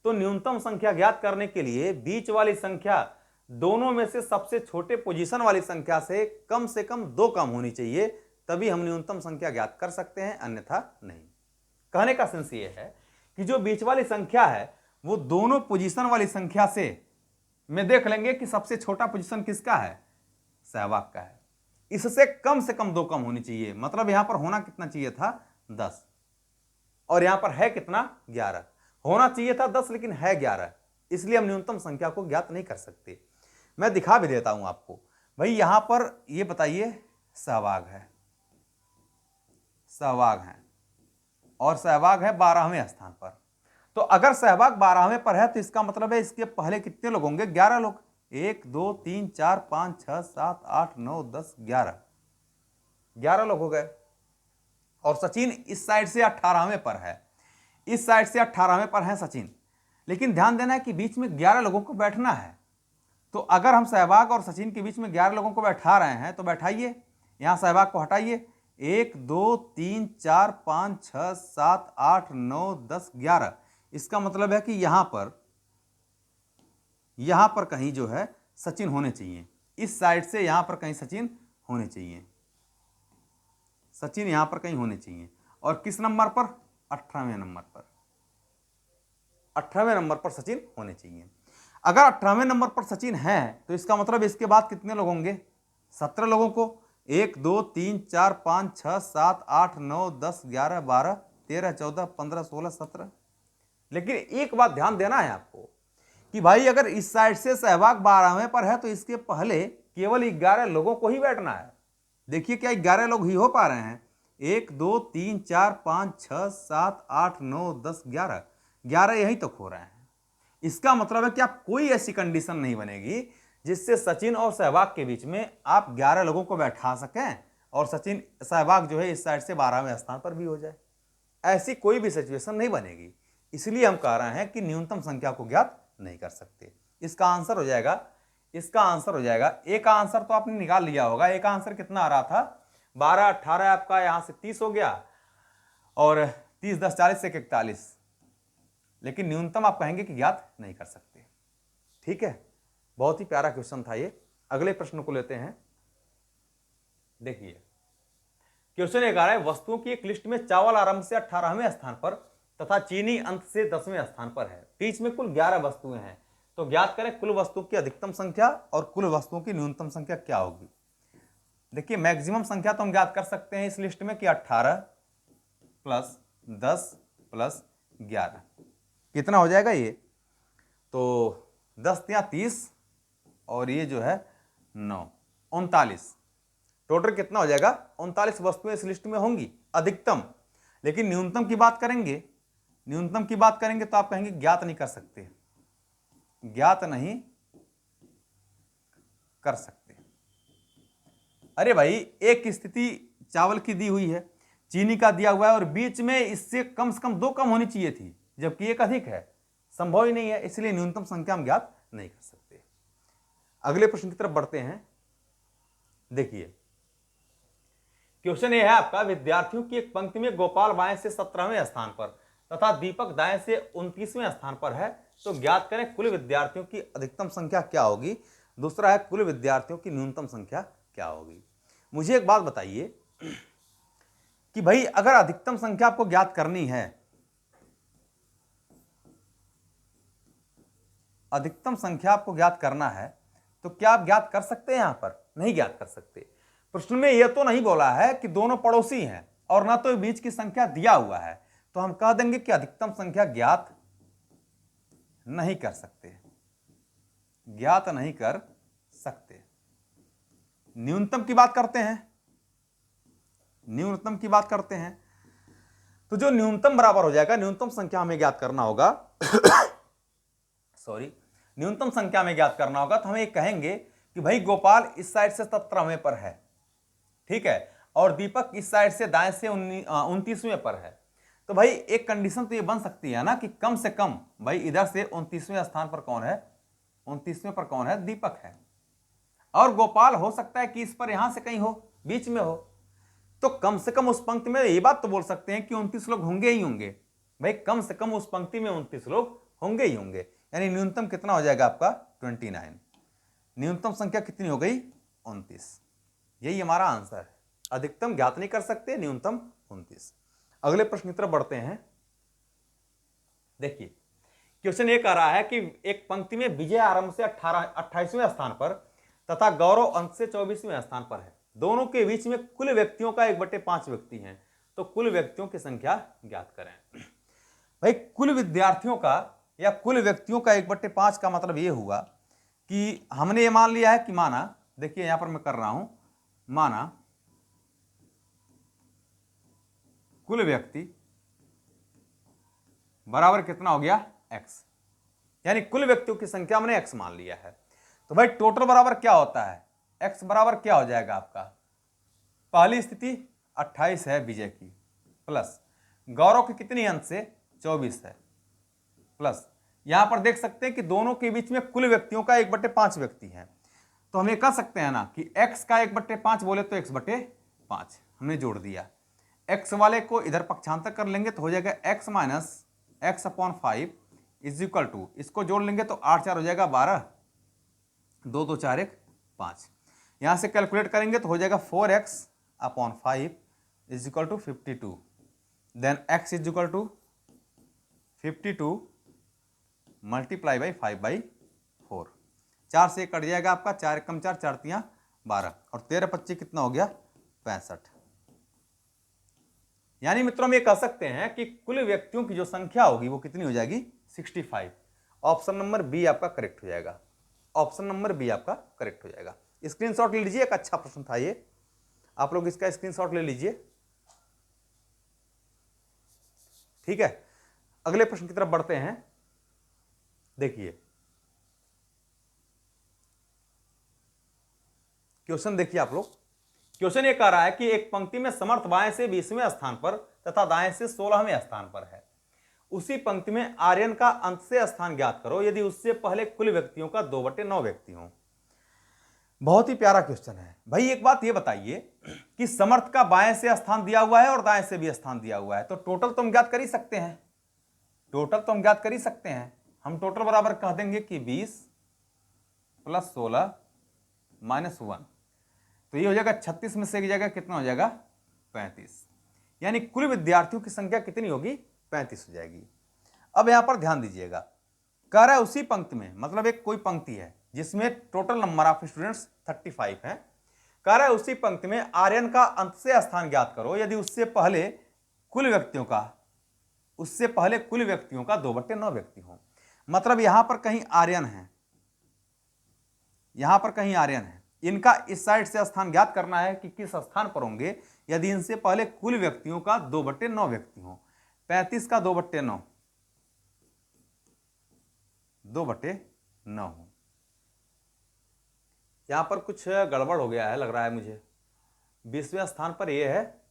तो न्यूनतम संख्या ज्ञात करने के लिए बीच वाली संख्या दोनों में से सबसे छोटे पोजीशन वाली संख्या से कम 2 कम होनी चाहिए, तभी हम न्यूनतम संख्या ज्ञात कर सकते हैं, अन्यथा नहीं। कहने का सेंस ये है कि जो बीच वाली संख्या है वो दोनों पोजीशन वाली संख्या से में देख लेंगे कि सबसे छोटा पोजीशन किसका है, सहवाग का है, इससे कम 2 कम होनी चाहिए। मतलब यहां पर होना कितना चाहिए था 10 और यहां पर है कितना 11, होना चाहिए था 10 लेकिन है 11, इसलिए हम न्यूनतम संख्या को ज्ञात नहीं कर सकते। मैं दिखा भी देता हूं आपको। भाई यहां पर ये बताइए सहभाग है, सहभाग है और सहभाग है 12वें स्थान पर। तो अगर सहभाग 12वें पर है तो इसका मतलब है इसके पहले कितने लोग होंगे? 11 लोग। 1 2 3 4 5 6 7 8 9 10 11, 11 लोग हो गए। और सचिन इस साइड से 18वें पर है, इस साइड से 18वें पर है सचिन। लेकिन ध्यान देना है कि बीच में 11 लोगों को बैठना है। तो अगर हम सहवाग और सचिन के बीच में 11 लोगों को बैठा रहे हैं तो बैठाइए, यहां सहवाग को हटाइए। 1 2 3 4 5 6 7 8 9 10 11। इसका मतलब है कि यहां पर कहीं जो है सचिन होने चाहिए। इस साइड से यहां पर कहीं सचिन होने चाहिए, सचिन यहां पर कहीं होने चाहिए। और किस नंबर पर? 18वें नंबर पर, 18वें नंबर पर सचिन होने चाहिए। अगर 18वें नंबर पर सचिन है तो इसका मतलब इसके बाद कितने लोग होंगे? 17 लोगों को। 1 2 3 4 5 6 7 8 9 10 11 12 13 14 15 16 17। लेकिन एक बात ध्यान देना है आपको कि भाई अगर इस साइड से सहवाग 12वें पर है तो इसके पहले केवल 11 लोगों को ही बैठना है। देखिए क्या 11 लोग ही हो पा रहे हैं? 1 2 3 4 5 6 7 8 9 10 11, 11 यहीं तक हो रहे हैं। इसका मतलब है कि आप कोई ऐसी कंडीशन नहीं बनेगी जिससे सचिन और सहवाग के बीच में आप 11 लोगों को बैठा सकें और सचिन सहवाग जो है इस साइड से 12वें स्थान पर भी हो जाए। ऐसी कोई भी सिचुएशन नहीं बनेगी। इसलिए हम कह रहे हैं कि न्यूनतम संख्या को ज्ञात नहीं कर सकते। इसका आंसर हो जाएगा, इसका आंसर हो जाएगा, एक आंसर तो आपने निकाल लिया होगा। एक आंसर कितना आ रहा था? 12 18, आपका यहां से 30 हो गया और 30 10 40 से 41। लेकिन न्यूनतम आप कहेंगे कि ज्ञात नहीं कर सकते। ठीक है, बहुत ही प्यारा क्वेश्चन था ये। अगले प्रश्न को लेते हैं। देखिए क्वेश्चन एक आ रहा है, वस्तुओं की एक लिस्ट में चावल आरंभ से 18वें स्थान पर तथा चीनी अंत से 10वें स्थान पर है। बीच में कुल 11 वस्तुएं हैं। तो ज्ञात करें कुल वस्तुओं की अधिकतम संख्या और कुल वस्तुओं की न्यूनतम संख्या क्या होगी। देखिए मैक्सिमम संख्या तो हम ज्ञात कर सकते हैं इस लिस्ट में कि 18 प्लस 10 प्लस 11 कितना हो जाएगा ये? तो 10 या 30 और ये जो है 9, 39। टोटल कितना हो जाएगा? 39 वस्तुएं इस लिस्ट में होंगी अधिकतम। लेकिन न्यूनतम की बात करेंगे, न्यूनतम की बात करेंगे तो आप कहेंगे ज्ञात नहीं कर सकते, ज्ञात नहीं कर सकते। अरे भाई एक स्थिति चावल की दी हुई है, चीनी का दिया हुआ है और बीच में इससे कम से कम 2 कम होनी चाहिए थी, जबकि एक अधिक है, संभव ही नहीं है। इसलिए न्यूनतम संख्या हम ज्ञात नहीं कर सकते। अगले प्रश्न की तरफ बढ़ते हैं। देखिए क्वेश्चन ये है आपका, विद्यार्थियों की एक पंक्ति में गोपाल बाएं से 17वें स्थान पर तथा दीपक दाएं से 29वें स्थान पर है। तो ज्ञात करें कुल विद्यार्थियों की अधिकतम संख्या क्या होगी। दूसरा है कुल विद्यार्थियों की न्यूनतम संख्या क्या होगी। मुझे एक बात बताइए कि भाई अगर अधिकतम संख्या आपको ज्ञात करनी है, अधिकतम संख्या आपको ज्ञात करना है तो क्या आप ज्ञात कर सकते हैं? यहां पर नहीं ज्ञात कर सकते। प्रश्न में यह तो नहीं बोला है कि दोनों पड़ोसी हैं और ना तो बीच की संख्या दिया हुआ है, तो हम कह देंगे कि अधिकतम संख्या ज्ञात नहीं कर सकते, ज्ञात नहीं कर सकते। न्यूनतम की बात करते हैं, न्यूनतम की बात करते हैं। तो जो न्यूनतम बराबर हो जाएगा, न्यूनतम संख्या हमें ज्ञात करना होगा सॉरी, न्यूनतम संख्या में ज्ञात करना होगा तो हम ये कहेंगे कि भाई गोपाल इस साइड से 17वें पर है, ठीक है, और दीपक इस साइड से दाएं से 29वें पर है। तो भाई एक कंडीशन तो ये बन सकती है ना कि कम से कम भाई इधर से 29वें स्थान पर कौन है? 29वें पर कौन है? दीपक है। और गोपाल हो सकता है कि इस पर यहां से कहीं हो, बीच में हो। तो कम से कम उस पंक्ति में ये बात तो बोल सकते हैं कि 29 लोग होंगे ही होंगे। भाई कम से कम उस पंक्ति में 29 लोग होंगे ही होंगे। यानी न्यूनतम कितना हो जाएगा आपका? 29। न्यूनतम संख्या कितनी हो गई? 29। यही हमारा आंसर है। अधिकतम ज्ञात नहीं कर सकते, न्यूनतम 29। अगले प्रश्न की तरफ बढ़ते हैं। देखिए क्वेश्चन ये कह रहा है कि एक पंक्ति में विजय आरंभ से 28वें स्थान पर तथा गौरव अंत से 24वें स्थान पर है। दोनों के बीच में कुल व्यक्तियों का 1/5 व्यक्ति हैं। तो कुल व्यक्तियों की संख्या ज्ञात करें। भाई कुल विद्यार्थियों का या कुल व्यक्तियों का 1/5 का मतलब ये हुआ कि हमने ये मान लिया है कि माना, देखिए यहां पर मैं कर रहा हूं, माना कुल व्यक्ति बराबर कितना हो गया x, यानी कुल व्यक्तियों की संख्या हमने x मान लिया है। तो भाई टोटल बराबर क्या होता है, x बराबर क्या हो जाएगा आपका, पहली स्थिति 28 है विजय की, प्लस गौरव की कितनी अंश से 24 है, प्लस यहां पर देख सकते हैं कि दोनों के बीच में कुल व्यक्तियों का 1/5 व्यक्ति है। तो हम ये कह सकते हैं ना कि x का 1/5 बोले तो x/5 हमने जोड़ दिया। x वाले को इधर पक्षांतर कर लेंगे तो हो जाएगा x minus x/5 is equal to, इसको जोड़ लेंगे तो 8 4 हो जाएगा 12, 2 2 4 1 5। यहां से कैलकुलेट करेंगे तो हो जाएगा 4x/5 is equal to 52, then x is equal to 52 multiply by 5/4। 4 से कट जाएगा आपका, 4 कम 4 4 3 12 और 13 25 कितना हो गया 65। यानी मित्रों हम ये कह सकते हैं कि कुल व्यक्तियों की जो संख्या होगी वो कितनी हो जाएगी 65। ऑप्शन नंबर बी आपका करेक्ट हो जाएगा, ऑप्शन नंबर बी आपका करेक्ट हो जाएगा। स्क्रीनशॉट ले लीजिए, एक अच्छा प्रश्न था ये, आप लोग इसका स्क्रीनशॉट ले लीजिए। ठीक है, अगले प्रश्न की तरफ बढ़ते हैं। देखिए क्वेश्चन, देखिए आप लोग, क्वेश्चन ये कह रहा है कि एक पंक्ति में समर्थ बाएं से 20वें स्थान पर तथा दाएं से 16वें स्थान पर है। उसी पंक्ति में आर्यन का अंत से स्थान ज्ञात करो यदि उससे पहले कुल व्यक्तियों का 2/9 व्यक्ति हो। बहुत ही प्यारा क्वेश्चन है भाई। एक बात ये बताइए कि समर्थ का बाएं से स्थान दिया हुआ है और दाएं से भी स्थान दिया हुआ है, तो टोटल तो हम ज्ञात कर ही सकते हैं, टोटल तो हम ज्ञात कर ही सकते हैं। हम टोटल बराबर कह देंगे कि 20 + 16 - 1, तो ये हो जाएगा 36 में से एक जगह कितना हो जाएगा 35, यानी कुल विद्यार्थियों की संख्या कितनी होगी 35 हो जाएगी। अब यहां पर ध्यान दीजिएगा, कह रहा है उसी पंक्ति में, मतलब एक कोई पंक्ति है जिसमें टोटल नंबर ऑफ स्टूडेंट्स 35 है। कह रहा है उसी पंक्ति में आर्यन का अंत से स्थान ज्ञात करो यदि उससे पहले कुल व्यक्तियों का 2/9 व्यक्ति हो। मतलब यहां पर कहीं आर्यन है, यहां पर कहीं आर्यन है, इनका इस साइड से स्थान ज्ञात करना है कि किस स्थान पर होंगे यदि इनसे पहले कुल व्यक्तियों का 2/9 व्यक्ति हो। 35 का 2/9 हो। यहां पर कुछ गड़बड़ हो गया है लग रहा है मुझे, 20वें स्थान पर यह है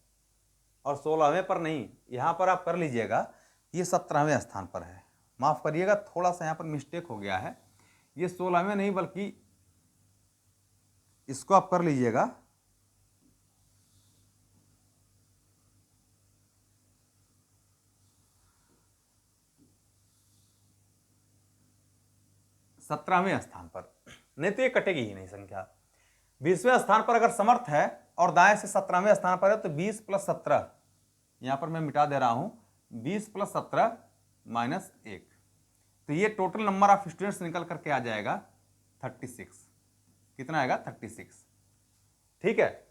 और 16वें पर नहीं। यहां पर आप कर लीजिएगा, ये 17वें स्थान पर है, माफ करिएगा थोड़ा सा यहां पर मिस्टेक हो गया है, ये 16वें नहीं बल्कि इसको आप कर लीजिएगा 17वें स्थान पर, नहीं तो ये कटेगी ही नहीं संख्या। 20वें स्थान पर अगर समर्थ है और दाएं से 17वें स्थान पर है तो 20 + 17, यहां पर मैं मिटा दे रहा हूं, 20 + 17 - 1, तो ये टोटल नंबर ऑफ स्टूडेंट्स निकल करके आ जाएगा 36। कितना आएगा 36। ठीक है,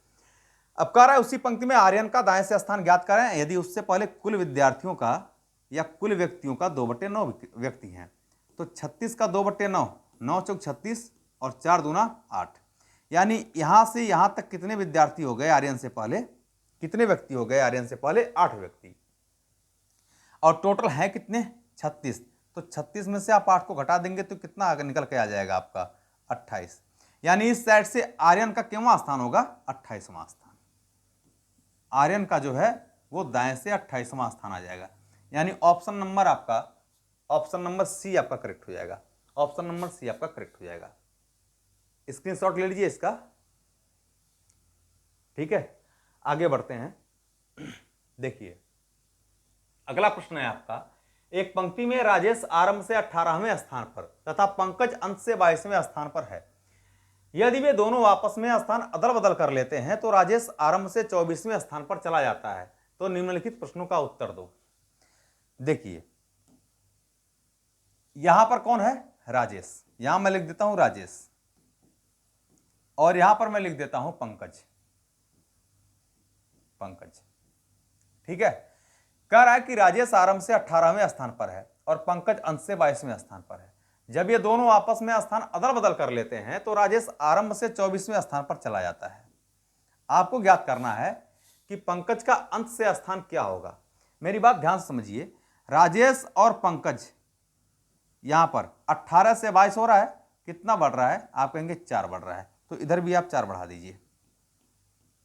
अब कह रहा है उसी पंक्ति में आर्यन का दाएं से स्थान ज्ञात करें यदि उससे पहले कुल विद्यार्थियों का या कुल व्यक्तियों का 2/9 व्यक्ति हैं। तो 36 का 2/9, 9 चौक 36 और 4 दूना 8, यानी यहां से यहां तक कितने विद्यार्थी हो गए आर्यन से पहले, कितने व्यक्ति हो गए आर्यन से पहले 8 व्यक्ति, और टोटल है कितने 36। तो 36 में से आप 8 को घटा देंगे तो कितना आगे निकल के आ जाएगा आपका 28, यानी इस साइड से आर्यन का कितना स्थान होगा 28वां स्थान। आर्यन का जो है वो दाएं से 28वां स्थान आ जाएगा, यानी ऑप्शन नंबर आपका, ऑप्शन नंबर सी आपका करेक्ट हो जाएगा, ऑप्शन नंबर सी आपका करेक्ट हो जाएगा। स्क्रीनशॉट ले लीजिए इसका। ठीक है, आगे बढ़ते हैं। देखिए अगला प्रश्न है आपका, एक पंक्ति में राजेश आरंभ से 18वें स्थान पर तथा पंकज अंत से 22वें स्थान पर है। यदि वे दोनों आपस में स्थान अदल बदल कर लेते हैं तो राजेश आरंभ से 24वें स्थान पर चला जाता है। तो निम्नलिखित प्रश्नों का उत्तर दो। देखिए यहां पर कौन है राजेश, यहां मैं लिख देता हूं राजेश और यहां पर मैं लिख देता हूं पंकज। ठीक है, कह रहा है कि राजेश आरंभ से 18वें स्थान पर है और पंकज अंश से 22वें स्थान पर है। जब ये दोनों आपस में स्थान अदल बदल कर लेते हैं तो राजेश आरंभ से 24वें स्थान पर चला जाता है। आपको ज्ञात करना है कि पंकज का अंत से स्थान क्या होगा। मेरी बात ध्यान से समझिए, राजेश और पंकज यहां पर 18 से 22 हो रहा है, कितना बढ़ रहा है? आप कहेंगे 4 बढ़ रहा है, तो इधर भी आप 4 बढ़ा दीजिए।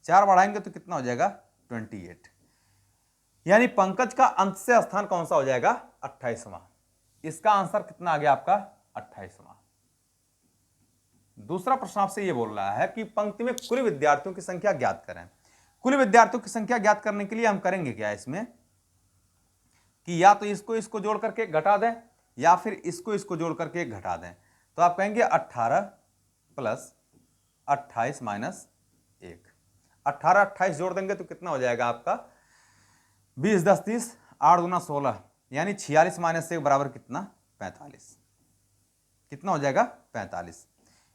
4 बढ़ाएंगे तो कितना हो जाएगा? 28। यानी पंकज का अंत से स्थान कौन सा हो जाएगा? 28वां। इसका आंसर कितना आ गया आपका? 28वां। दूसरा प्रश्न आपसे यह बोल रहा है कि पंक्ति में कुल विद्यार्थियों की संख्या ज्ञात करें। कुल विद्यार्थियों की संख्या ज्ञात करने के लिए हम करेंगे क्या इसमें कि या तो इसको इसको जोड़ करके घटा दें या फिर इसको इसको जोड़ करके घटा दें। तो आप कहेंगे 18 प्लस 28 माइनस 1। 18 28 जोड़ देंगे तो कितना हो जाएगा आपका? 20 10 30, 8 गुना 16, यानी 46 माइनस 1 बराबर कितना? 45। कितना हो जाएगा? 45।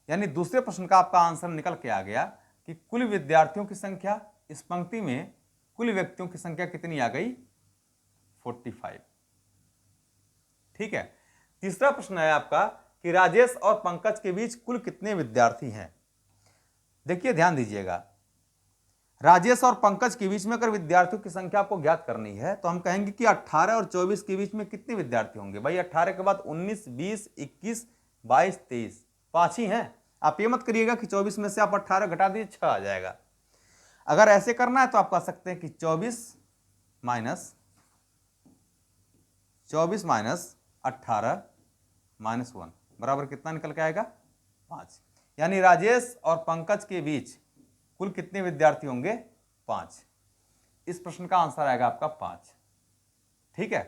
यानी दूसरे प्रश्न का आपका आंसर निकल के आ गया कि कुल विद्यार्थियों की संख्या, इस पंक्ति में कुल व्यक्तियों की संख्या कितनी आ गई? 45। ठीक है। तीसरा प्रश्न है आपका कि राजेश और पंकज के बीच कुल कितने विद्यार्थी हैं। देखिए ध्यान दीजिएगा, राजेश और पंकज के बीच में अगर विद्यार्थियों की संख्या आपको ज्ञात करनी है तो हम कहेंगे कि 18 और 24 के बीच में कितने विद्यार्थी होंगे। भाई 18 के बाद 19 20 21 22 23, 5 ही हैं। आप ये मत करिएगा कि 24 में से आप 18 घटा दीजिए 6 आ जाएगा। अगर ऐसे करना है तो आप कह सकते हैं कि 24 माइनस 18 माइनस 1 बराबर कितना निकल के आएगा? 5। यानी राजेश और पंकज के बीच कुल कितने विद्यार्थी होंगे? 5। इस प्रश्न का आंसर आएगा आपका 5। ठीक है।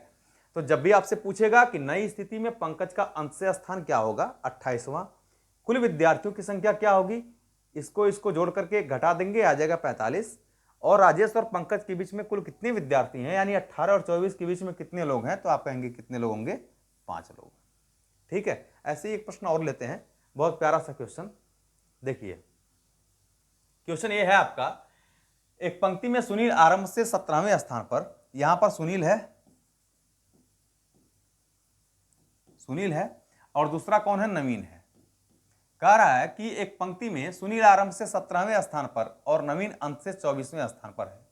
तो जब भी आपसे पूछेगा कि नई स्थिति में पंकज का अंत से स्थान क्या होगा? 28वां। कुल विद्यार्थियों की संख्या क्या होगी? इसको इसको जोड़ करके घटा देंगे, आ जाएगा 45। और राजेश और पंकज के बीच में कुल कितने विद्यार्थी हैं, यानी 18 और 24 के बीच में कितने लोग हैं? तो आप कहेंगे कितने लोग होंगे? 5 लोग। ठीक है। ऐसे ही एक प्रश्न और लेते हैं, बहुत प्यारा सा क्वेश्चन। देखिए क्वेश्चन ये है आपका, एक पंक्ति में सुनील आरंभ से 17वें स्थान पर, यहां पर सुनील है और दूसरा कौन है? नवीन है। कह रहा है कि एक पंक्ति में सुनील आरंभ से 17वें स्थान पर और नवीन अंत से 24वें स्थान पर है।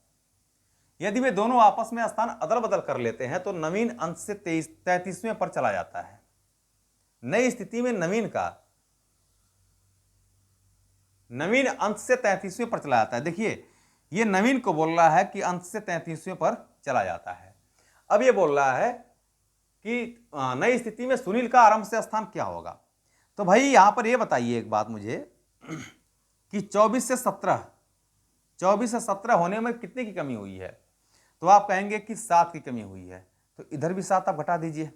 यदि वे दोनों आपस में स्थान अदल बदल कर लेते हैं तो नवीन अंत से 33वें पर चला जाता है। नई स्थिति में नवीन अंत से 33वें पर चला जाता है। देखिए ये नवीन को बोल रहा है कि अंत से 33वें पर चला जाता है। अब ये बोल रहा है कि नई स्थिति में सुनील का आरंभ से स्थान क्या होगा। तो भाई यहां पर ये बताइए एक बात मुझे कि 24 से 17 होने में कितने की कमी हुई है? तो आप कहेंगे कि 7 की कमी हुई है। तो इधर भी 7 आप घटा दीजिए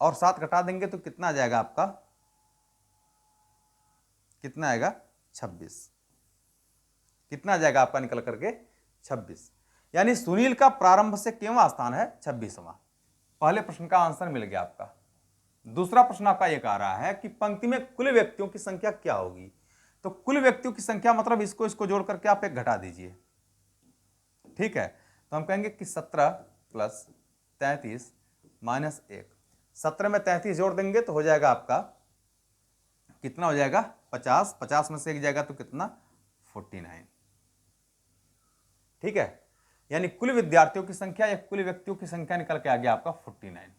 और 7 घटा देंगे तो कितना आ जाएगा आपका? कितना आएगा? 26। कितना आ जाएगा आपका निकल करके? 26। यानी सुनील का प्रारंभ से कितवां स्थान है? 26वां। पहले प्रश्न का आंसर मिल गया आपका। दूसरा प्रश्न आपका यह कह रहा है कि पंक्ति में कुल व्यक्तियों की संख्या क्या होगी। तो कुल व्यक्तियों की संख्या मतलब इसको इसको जोड़ करके आप एक घटा दीजिए। ठीक है। तो हम कहेंगे कि 17 प्लस 33 माइनस 1। 17 में 33 जोड़ देंगे तो हो जाएगा आपका कितना हो जाएगा? 50। 50 में से 1 जाएगा तो कितना? 49। ठीक है। यानी कुल विद्यार्थियों की संख्या या कुल व्यक्तियों की संख्या निकल के आ गया आपका 49।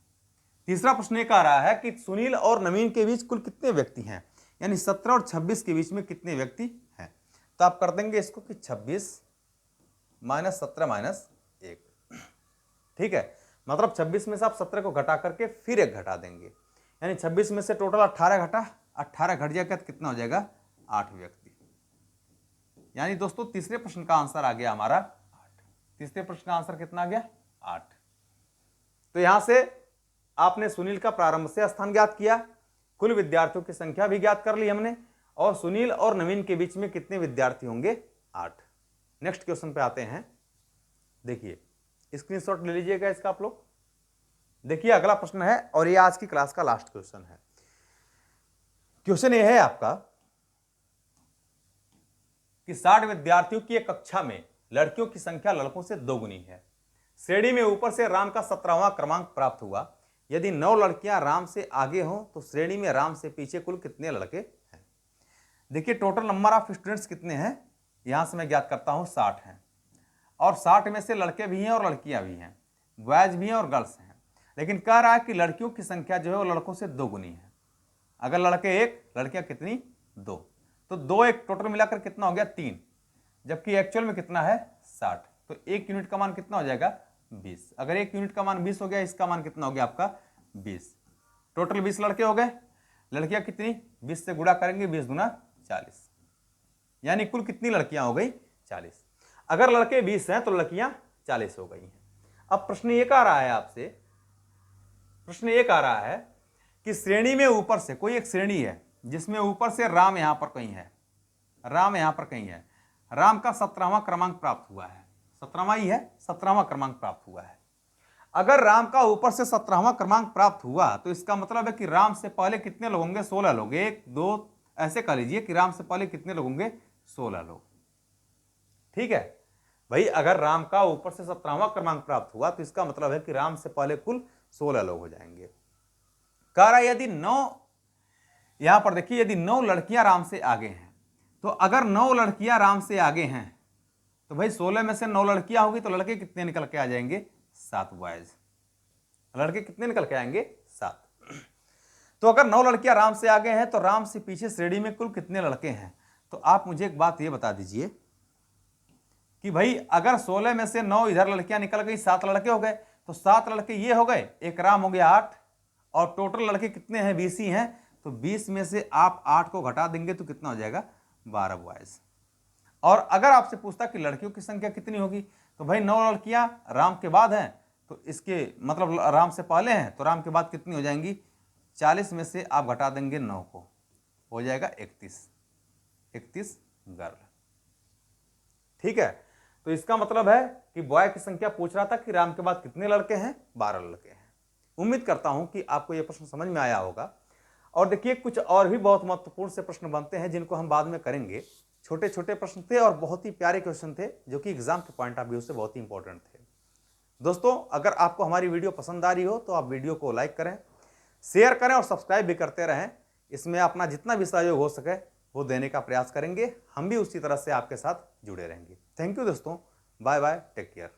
तीसरा प्रश्न ये कह रहा है कि सुनील और नवीन के बीच कुल कितने व्यक्ति हैं, यानी 17 और 26 के बीच में कितने व्यक्ति हैं। तो आप कर देंगे इसको कि 26 माइनस 17 माइनस 1। ठीक है। मतलब 26 में से आप 17 को घटा करके फिर 1 घटा देंगे, यानी 26 में से टोटल 18 घटा, 18 घट जाएगा तो कितना हो जाएगा? 8 व्यक्ति। यानी दोस्तों तीसरे प्रश्न का आंसर आ गया हमारा 8। तीसरे प्रश्न का आंसर कितना आ गया? 8। तो यहां से आपने सुनील का प्रारंभ से स्थान ज्ञात किया, कुल विद्यार्थियों की संख्या भी ज्ञात कर ली हमने, और सुनील और नवीन के बीच में कितने विद्यार्थी होंगे? 8। नेक्स्ट क्वेश्चन पे आते हैं। देखिए स्क्रीनशॉट ले लीजिएगा इसका आप लोग। देखिए अगला प्रश्न है और ये आज की क्लास का लास्ट क्वेश्चन है। क्वेश्चन ये है आपका कि 60 विद्यार्थियों की एक कक्षा में लड़कियों की संख्या लड़कों से 2 गुनी है। श्रेणी में ऊपर से राम का 17वां क्रमांक प्राप्त हुआ। यदि 9 लड़कियां राम से आगे हों तो श्रेणी में राम से पीछे कुल कितने लड़के हैं। देखिए टोटल नंबर ऑफ स्टूडेंट्स कितने हैं, यहां से मैं ज्ञात करता हूं 60 हैं, और 60 में से लड़के भी हैं और लड़कियां भी हैं, बॉयज भी हैं और गर्ल्स हैं। लेकिन कह रहा है कि लड़कियों की संख्या जो है वो लड़कों से 2 गुनी है। अगर लड़के 1, लड़कियां कितनी 2, तो 2 1 टोटल मिलाकर कितना हो गया 3, जबकि एक्चुअल में कितना है 60। तो 1 यूनिट का मान कितना हो जाएगा 20। अगर 1 यूनिट का मान 20 हो गया, इसका मान कितना हो गया आपका 20। टोटल 20 लड़के हो गए, लड़कियां कितनी 20 से गुणा करेंगे, 20 गुना 40, यानी कुल कितनी लड़कियां हो गई 40। अगर लड़के 20 हैं तो लड़कियां 40 हो गई हैं। अब प्रश्न एक आ रहा है आपसे, प्रश्न एक आ रहा है कि श्रेणी में ऊपर से कोई एक श्रेणी है जिसमें ऊपर से राम यहां पर कहीं है, राम यहां पर कहीं है, राम का 17वां क्रमांक प्राप्त हुआ है, 17वां ही है, 17वां क्रमांक प्राप्त हुआ है। अगर राम का ऊपर से 17वां क्रमांक प्राप्त हुआ तो इसका मतलब है कि राम से पहले कितने लोग होंगे 16 लोग, 1 2 ऐसे कह लीजिए कि राम से पहले कितने लोग होंगे 16 लोग। ठीक है भाई, अगर राम का ऊपर से 17वां क्रमांक प्राप्त हुआ तो इसका मतलब है कि राम से पहले कुल 16 लोग हो जाएंगे। कह रहा है यदि 9, यहां पर देखिए यदि 9 लड़कियां राम से आगे हैं, तो अगर 9 लड़कियां राम से आगे हैं तो भाई 16 में से 9 लड़कियां होगी तो लड़के कितने निकल के आ जाएंगे 7 बॉयज। लड़के कितने निकल के आएंगे 7। तो अगर 9 लड़कियां राम से आगे हैं तो राम से पीछे श्रेणी में कुल कितने लड़के हैं। तो आप मुझे एक बात ये बता दीजिए कि भाई अगर 16 में से 9 इधर लड़कियां निकल गई, 7 लड़के हो गए, तो 7 लड़के ये हो गए, एक राम हो गया 8, और टोटल लड़के कितने हैं 20 ही हैं। तो 20 में से आप 8 को घटा देंगे तो कितना हो जाएगा 12 बॉयज। और अगर आपसे पूछता कि लड़कियों की संख्या कितनी होगी, तो भाई 9 लड़कियां राम के बाद हैं, तो इसके मतलब राम से पहले हैं, तो राम के बाद कितनी हो जाएंगी 40 में से आप घटा देंगे 9 को, हो जाएगा 31 गर्ल। ठीक है, तो इसका मतलब है कि बॉय की संख्या पूछ रहा था कि राम के बाद कितने लड़के हैं, 12 लड़के हैं। उम्मीद करता हूं कि आपको यह प्रश्न समझ में आया होगा। और देखिए कुछ और भी बहुत महत्वपूर्ण से प्रश्न बनते हैं जिनको हम बाद में करेंगे। छोटे छोटे प्रश्न थे और बहुत ही प्यारे क्वेश्चन थे जो कि एग्जाम के पॉइंट ऑफ व्यू से बहुत ही इंपॉर्टेंट थे। दोस्तों अगर आपको हमारी वीडियो पसंद आ रही हो तो आप वीडियो को लाइक करें, शेयर करें और सब्सक्राइब भी करते रहें। इसमें अपना जितना भी सहयोग हो सके वो देने का प्रयास करेंगे। हम भी उसी तरह से आपके साथ जुड़े रहेंगे। थैंक यू दोस्तों, बाय बाय, टेक केयर।